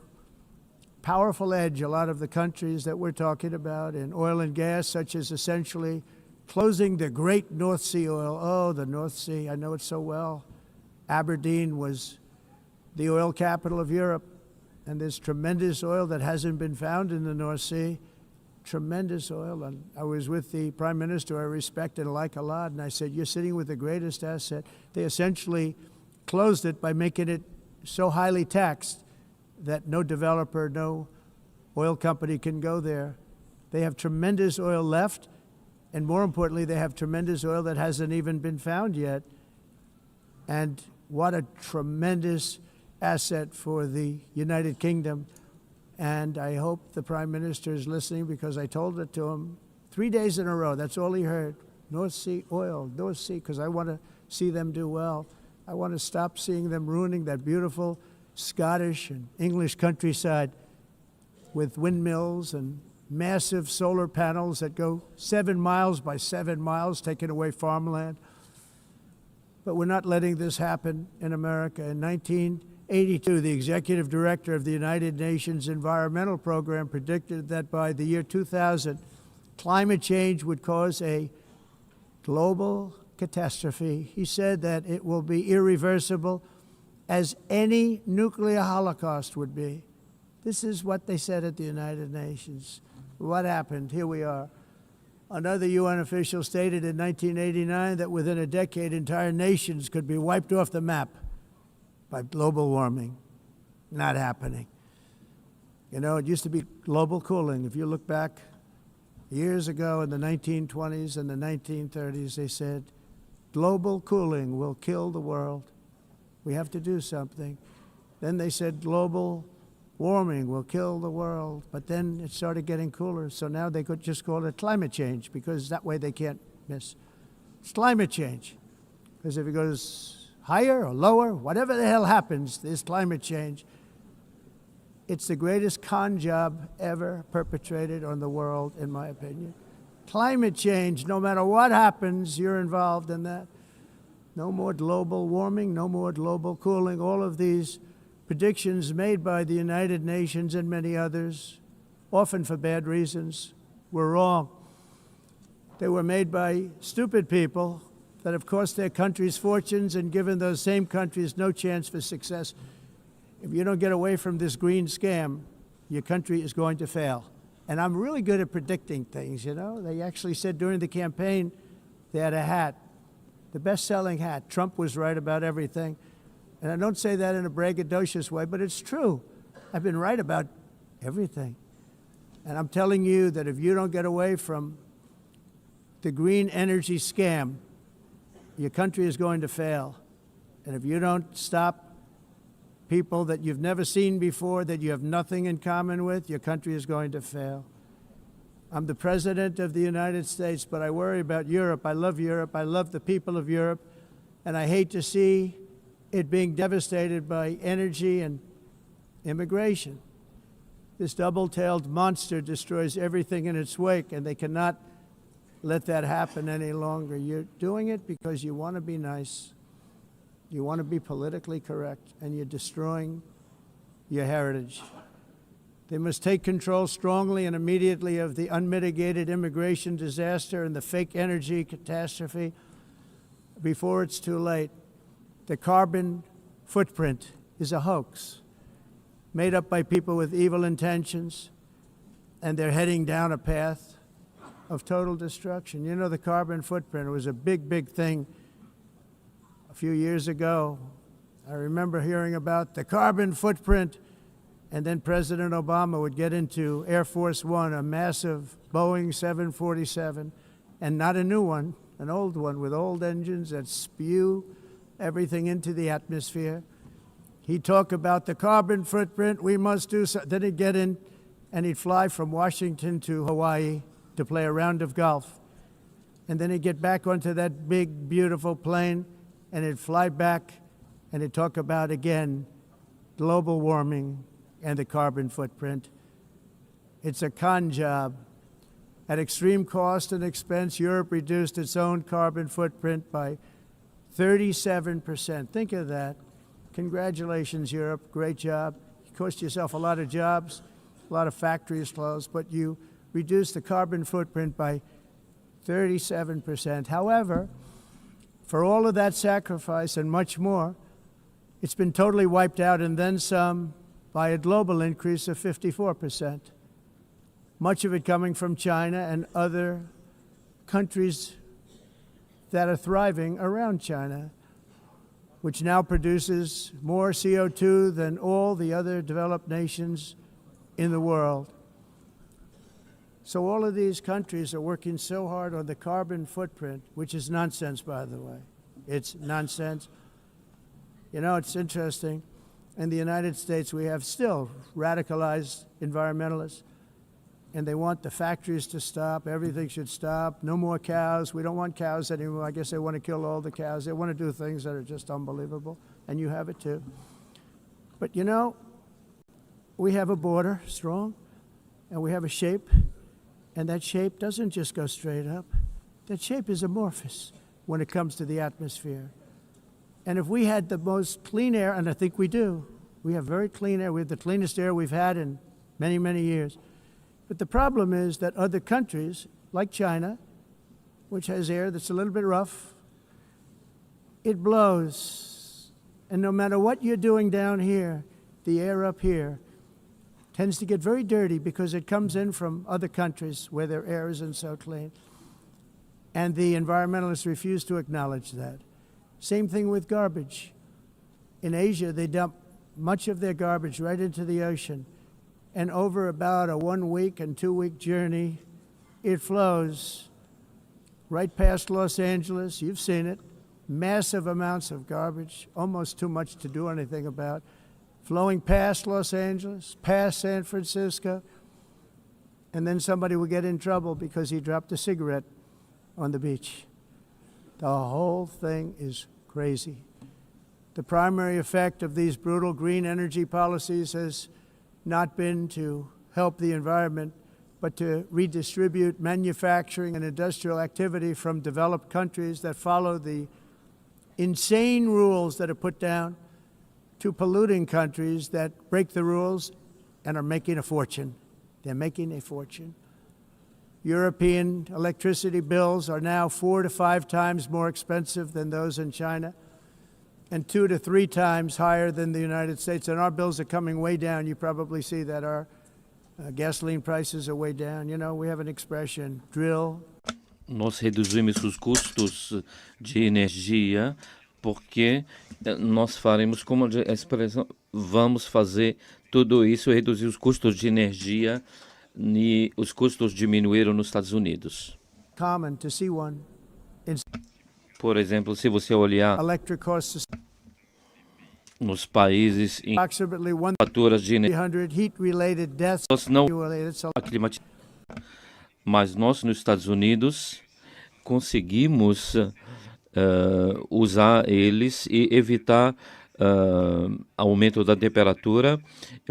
powerful edge, a lot of the countries that we're talking about, in oil and gas, such as essentially closing the great North Sea oil. Oh, the North Sea, I know it so well. Aberdeen was the oil capital of Europe, and there's tremendous oil that hasn't been found in the North Sea. Tremendous oil. And I was with the Prime Minister I respect and like a lot, and I said, you're sitting with the greatest asset. They essentially closed it by making it so highly taxed that no developer, no oil company can go there. They have tremendous oil left, and more importantly, they have tremendous oil that hasn't even been found yet. And what a tremendous asset for the United Kingdom. And I hope the Prime Minister is listening, because I told it to him 3 days in a row. That's all he heard. North Sea oil, North Sea, because I want to see them do well. I want to stop seeing them ruining that beautiful Scottish and English countryside with windmills and massive solar panels that go 7 miles by 7 miles, taking away farmland. But we're not letting this happen in America. In 1982, the executive director of the United Nations Environmental Program predicted that by the year 2000, climate change would cause a global catastrophe. He said that it will be irreversible, as any nuclear holocaust would be. This is what they said at the United Nations. What happened? Here we are. Another UN official stated in 1989 that within a decade, entire nations could be wiped off the map by global warming. Not happening. You know, it used to be global cooling. If you look back years ago in the 1920s and the 1930s, they said, global cooling will kill the world. We have to do something. Then they said global warming will kill the world, but then it started getting cooler, so now they could just call it climate change, because that way they can't miss. It's climate change, because if it goes higher or lower, whatever the hell happens, there's climate change. It's the greatest con job ever perpetrated on the world, in my opinion. Climate change, no matter what happens, you're involved in that. No more global warming, no more global cooling. All of these predictions made by the United Nations and many others, often for bad reasons, were wrong. They were made by stupid people that have cost their countries fortunes and given those same countries no chance for success. If you don't get away from this green scam, your country is going to fail. And I'm really good at predicting things, you know. They actually said during the campaign they had a hat, the best-selling hat. Trump was right about everything. And I don't say that in a braggadocious way, but it's true. I've been right about everything. And I'm telling you that if you don't get away from the green energy scam, your country is going to fail. And if you don't stop people that you've never seen before, that you have nothing in common with, your country is going to fail. I'm the President of the United States, but I worry about Europe. I love Europe. I love the people of Europe. And I hate to see it being devastated by energy and immigration. This double-tailed monster destroys everything in its wake, and they cannot let that happen any longer. You're doing it because you want to be nice. You want to be politically correct, and you're destroying your heritage. They must take control strongly and immediately of the unmitigated immigration disaster and the fake energy catastrophe before it's too late. The carbon footprint is a hoax made up by people with evil intentions, and they're heading down a path of total destruction. You know, the carbon footprint was a big, big thing a few years ago. I remember hearing about the carbon footprint, and then President Obama would get into Air Force One, a massive Boeing 747, and not a new one, an old one with old engines that spew everything into the atmosphere. He'd talk about the carbon footprint, we must do so. Then he'd get in and he'd fly from Washington to Hawaii to play a round of golf. And then he'd get back onto that big, beautiful plane and he'd fly back and he'd talk about, again, global warming and the carbon footprint. It's a con job. At extreme cost and expense, Europe reduced its own carbon footprint by 37%. Think of that. Congratulations, Europe. Great job. You cost yourself a lot of jobs, a lot of factories closed, but you reduced the carbon footprint by 37%. However, for all of that sacrifice and much more, it's been totally wiped out and then some by a global increase of 54%. Much of it coming from China and other countries that are thriving around China, which now produces more CO2 than all the other developed nations in the world. So all of these countries are working so hard on the carbon footprint, which is nonsense, by the way. It's nonsense. You know, it's interesting. In the United States, we have still radicalized environmentalists, and they want the factories to stop. Everything should stop. No more cows. We don't want cows anymore. I guess they want to kill all the cows. They want to do things that are just unbelievable, and you have it too. But you know, we have a border, strong, and we have a shape, and that shape doesn't just go straight up. That shape is amorphous when it comes to the atmosphere. And if we had the most clean air, and I think we do, we have very clean air. We have the cleanest air we've had in many, many years. But the problem is that other countries, like China, which has air that's a little bit rough, it blows. And no matter what you're doing down here, the air up here tends to get very dirty because it comes in from other countries where their air isn't so clean. And the environmentalists refuse to acknowledge that. Same thing with garbage. In Asia, they dump much of their garbage right into the ocean. And over about a 1 week and 2 week journey, it flows right past Los Angeles. You've seen it. Massive amounts of garbage, almost too much to do anything about, flowing past Los Angeles, past San Francisco, and then somebody will get in trouble because he dropped a cigarette on the beach. The whole thing is crazy. The primary effect of these brutal green energy policies has not been to help the environment, but to redistribute manufacturing and industrial activity from developed countries that follow the insane rules that are put down to polluting countries that break the rules and are making a fortune. They're making a fortune. European electricity bills are now 4 to 5 times more expensive than those in China, and 2 to 3 times higher than the United States. And our bills are coming way down. You probably see that our gasoline prices are way down. You know, we have an expression, drill. Nós reduzimos os custos de energia porque nós faremos, como a expressão, vamos fazer tudo isso, reduzir os custos de energia e os custos diminuíram nos Estados Unidos. Common to see one. Por exemplo, se você olhar Electric costs nos países em approximately faturas de energia, 100 heat-related deaths. nós não aclimatizamos, mas nós nos Estados Unidos conseguimos usar eles e evitar aumento da temperatura,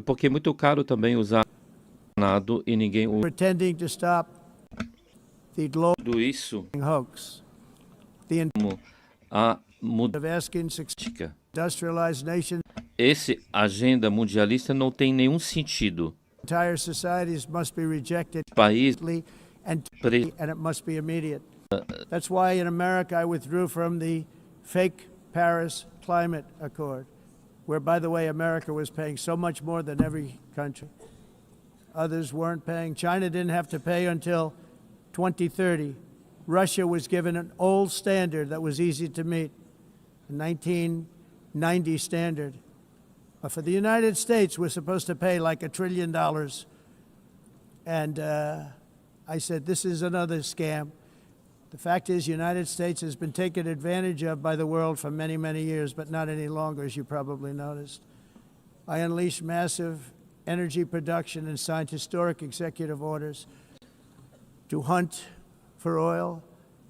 porque é muito caro também usar nada e ninguém usa Pretending to stop the global tudo isso. hoax. The A of asking mudança. industrialized nations, Esse agenda mundialista não tem nenhum sentido. entire societies must be rejected País and it must be immediate. That's why in America I withdrew from the fake Paris Climate Accord, where, by the way, America was paying so much more than every country. Others weren't paying. China didn't have to pay until 2030. Russia was given an old standard that was easy to meet, a 1990 standard. But for the United States, we're supposed to pay like $1 trillion. And I said, this is another scam. The fact is, the United States has been taken advantage of by the world for many, many years, but not any longer, as you probably noticed. I unleashed massive energy production and signed historic executive orders to hunt for oil,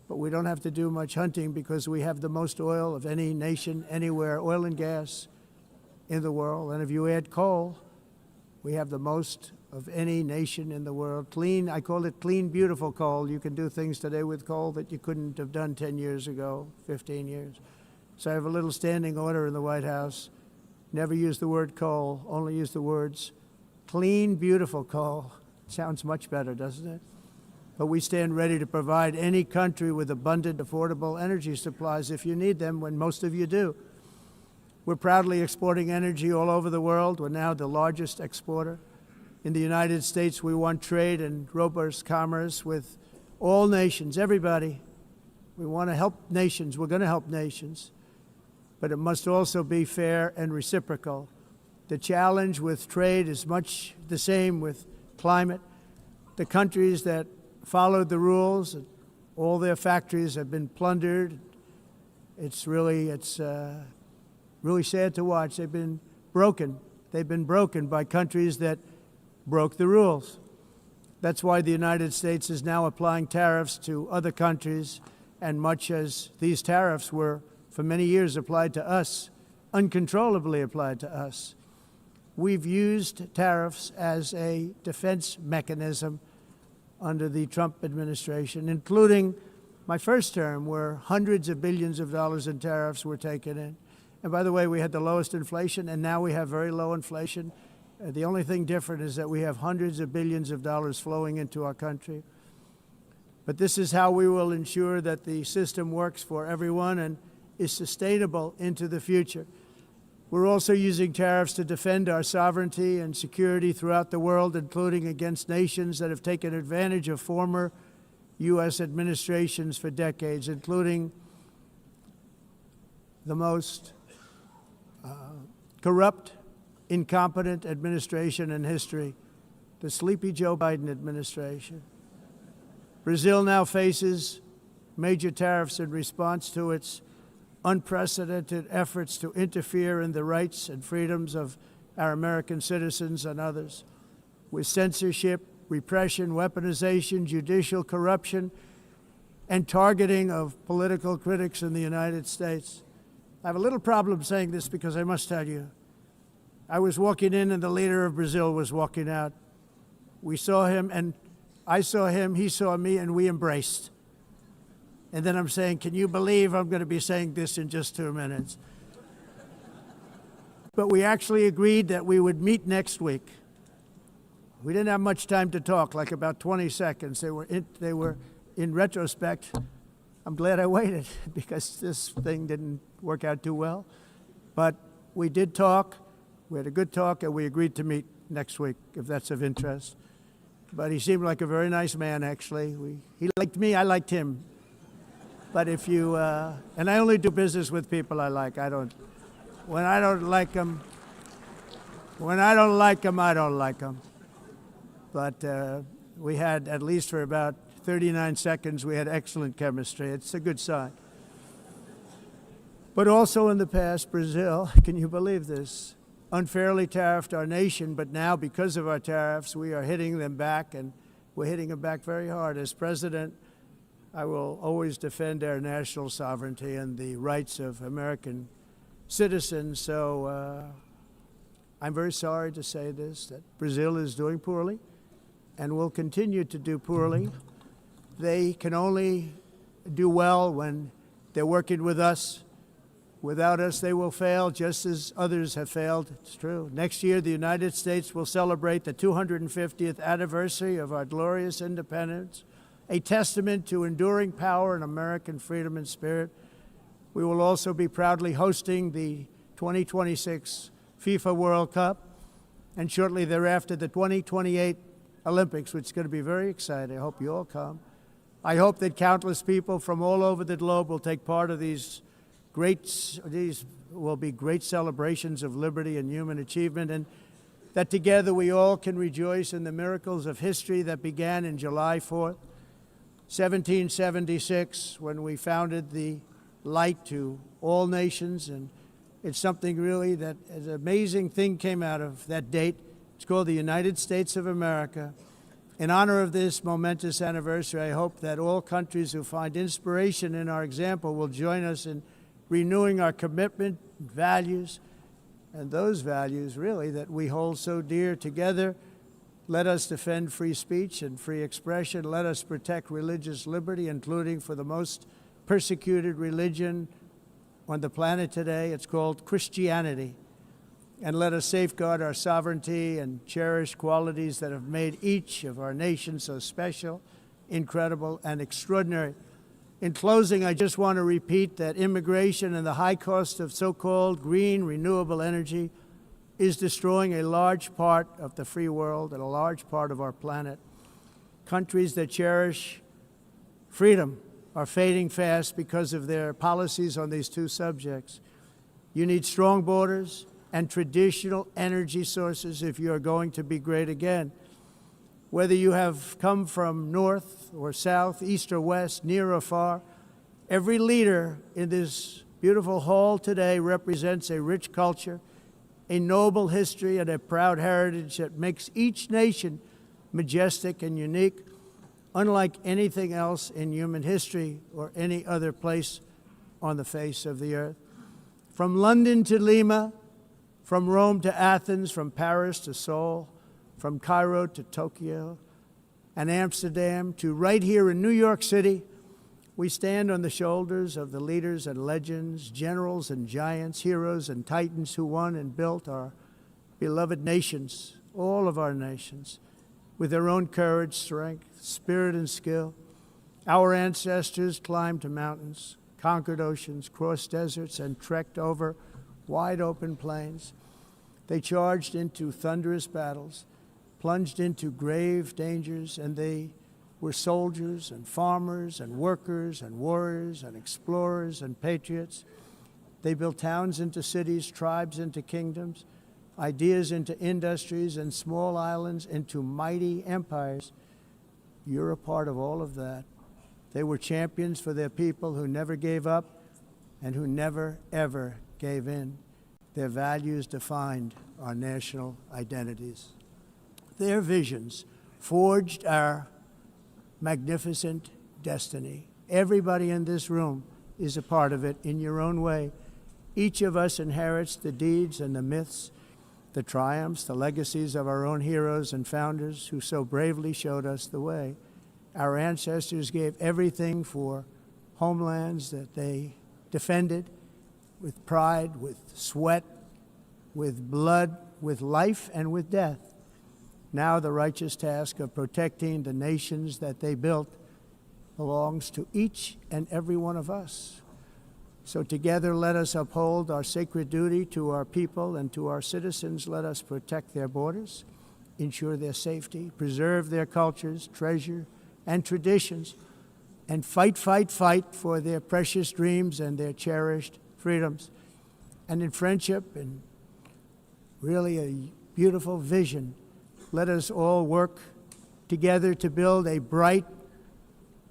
but we don't have to do much hunting because we have the most oil of any nation anywhere, oil and gas in the world. And if you add coal, we have the most of any nation in the world. Clean, I call it clean, beautiful coal. You can do things today with coal that you couldn't have done 10 years ago, 15 years. So I have a little standing order in the White House. Never use the word coal, only use the words clean, beautiful coal. Sounds much better, doesn't it? But we stand ready to provide any country with abundant, affordable energy supplies if you need them, when most of you do. We're proudly exporting energy all over the world. We're now the largest exporter. In the United States, we want trade and robust commerce with all nations, everybody. We want to help nations. We're going to help nations. But it must also be fair and reciprocal. The challenge with trade is much the same with climate. The countries that followed the rules, all their factories have been plundered. It's really sad to watch. They've been broken. They've been broken by countries that broke the rules. That's why the United States is now applying tariffs to other countries, and much as these tariffs were for many years applied to us, uncontrollably applied to us. We've used tariffs as a defense mechanism under the Trump administration, including my first term, where hundreds of billions of dollars in tariffs were taken in. And by the way, we had the lowest inflation, and now we have very low inflation. The only thing different is that we have hundreds of billions of dollars flowing into our country. But this is how we will ensure that the system works for everyone and is sustainable into the future. We're also using tariffs to defend our sovereignty and security throughout the world, including against nations that have taken advantage of former U.S. administrations for decades, including the most corrupt, incompetent administration in history, the sleepy Joe Biden administration. Brazil now faces major tariffs in response to its unprecedented efforts to interfere in the rights and freedoms of our American citizens and others, with censorship, repression, weaponization, judicial corruption, and targeting of political critics in the United States. I have a little problem saying this because I must tell you, I was walking in and the leader of Brazil was walking out. We saw him and I saw him, he saw me, and we embraced. And then I'm saying, can you believe I'm going to be saying this in just 2 minutes? but we actually agreed that we would meet next week. We didn't have much time to talk, like about 20 seconds. They were in retrospect, I'm glad I waited because this thing didn't work out too well. But we did talk, we had a good talk, and we agreed to meet next week, if that's of interest. But he seemed like a very nice man, actually. He liked me, I liked him. But if you, and I only do business with people I like. When I don't like them, I don't like them. But we had, at least for about 39 seconds, we had excellent chemistry. It's a good sign. But also in the past, Brazil, can you believe this, unfairly tariffed our nation, but now because of our tariffs, we are hitting them back, and we're hitting them back very hard. As president, I will always defend our national sovereignty and the rights of American citizens. So I'm very sorry to say this, that Brazil is doing poorly and will continue to do poorly. They can only do well when they're working with us. Without us, they will fail, just as others have failed. It's true. Next year, the United States will celebrate the 250th anniversary of our glorious independence, a testament to enduring power and American freedom and spirit. We will also be proudly hosting the 2026 FIFA World Cup, and shortly thereafter, the 2028 Olympics, which is going to be very exciting. I hope you all come. I hope that countless people from all over the globe will take part of these will be great celebrations of liberty and human achievement, and that together we all can rejoice in the miracles of history that began in July 4th, 1776, when we founded the light to all nations. And it's something really that an amazing thing came out of that date. It's called the United States of America. In honor of this momentous anniversary, I hope that all countries who find inspiration in our example will join us in renewing our commitment, values, and those values really that we hold so dear. Together, let us defend free speech and free expression. Let us protect religious liberty, including for the most persecuted religion on the planet today. It's called Christianity. And let us safeguard our sovereignty and cherish qualities that have made each of our nations so special, incredible, and extraordinary. In closing, I just want to repeat that immigration and the high cost of so-called green renewable energy is destroying a large part of the free world and a large part of our planet. Countries that cherish freedom are fading fast because of their policies on these two subjects. You need strong borders and traditional energy sources if you are going to be great again. Whether you have come from north or south, east or west, near or far, every leader in this beautiful hall today represents a rich culture, a noble history, and a proud heritage that makes each nation majestic and unique, unlike anything else in human history or any other place on the face of the earth. From London to Lima, from Rome to Athens, from Paris to Seoul, from Cairo to Tokyo and Amsterdam to right here in New York City, we stand on the shoulders of the leaders and legends, generals and giants, heroes and titans who won and built our beloved nations, all of our nations, with their own courage, strength, spirit, and skill. Our ancestors climbed mountains, conquered oceans, crossed deserts, and trekked over wide open plains. They charged into thunderous battles, plunged into grave dangers, and they were soldiers and farmers and workers and warriors and explorers and patriots. They built towns into cities, tribes into kingdoms, ideas into industries, and small islands into mighty empires. You're a part of all of that. They were champions for their people who never gave up and who never, ever gave in. Their values defined our national identities. Their visions forged our magnificent destiny. Everybody in this room is a part of it in your own way. Each of us inherits the deeds and the myths, the triumphs, the legacies of our own heroes and founders who so bravely showed us the way. Our ancestors gave everything for homelands that they defended with pride, with sweat, with blood, with life, and with death. Now the righteous task of protecting the nations that they built belongs to each and every one of us. So together let us uphold our sacred duty to our people and to our citizens. Let us protect their borders, ensure their safety, preserve their cultures, treasure, and traditions, and fight, fight, fight for their precious dreams and their cherished freedoms. And in friendship and really a beautiful vision, let us all work together to build a bright,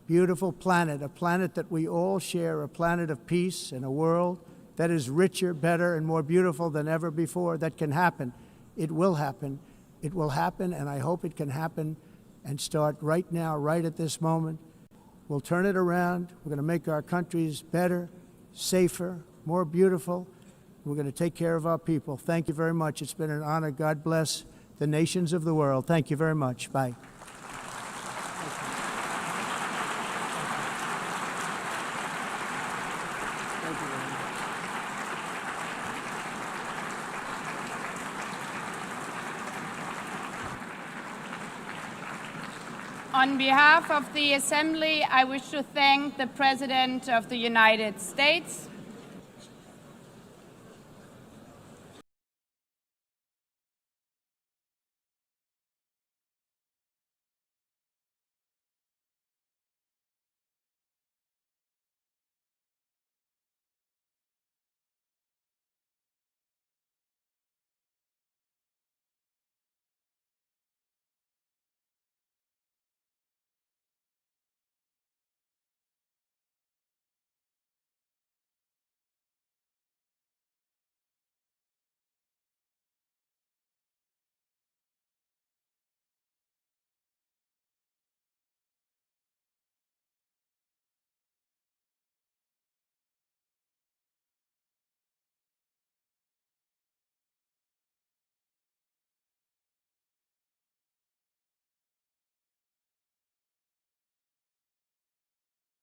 beautiful planet, a planet that we all share, a planet of peace and a world that is richer, better, and more beautiful than ever before. That can happen. It will happen. It will happen, and I hope it can happen and start right now, right at this moment. We'll turn it around. We're going to make our countries better, safer, more beautiful. We're going to take care of our people. Thank you very much. It's been an honor. God bless the nations of the world. Thank you very much. Bye. On behalf of the Assembly, I wish to thank the President of the United States,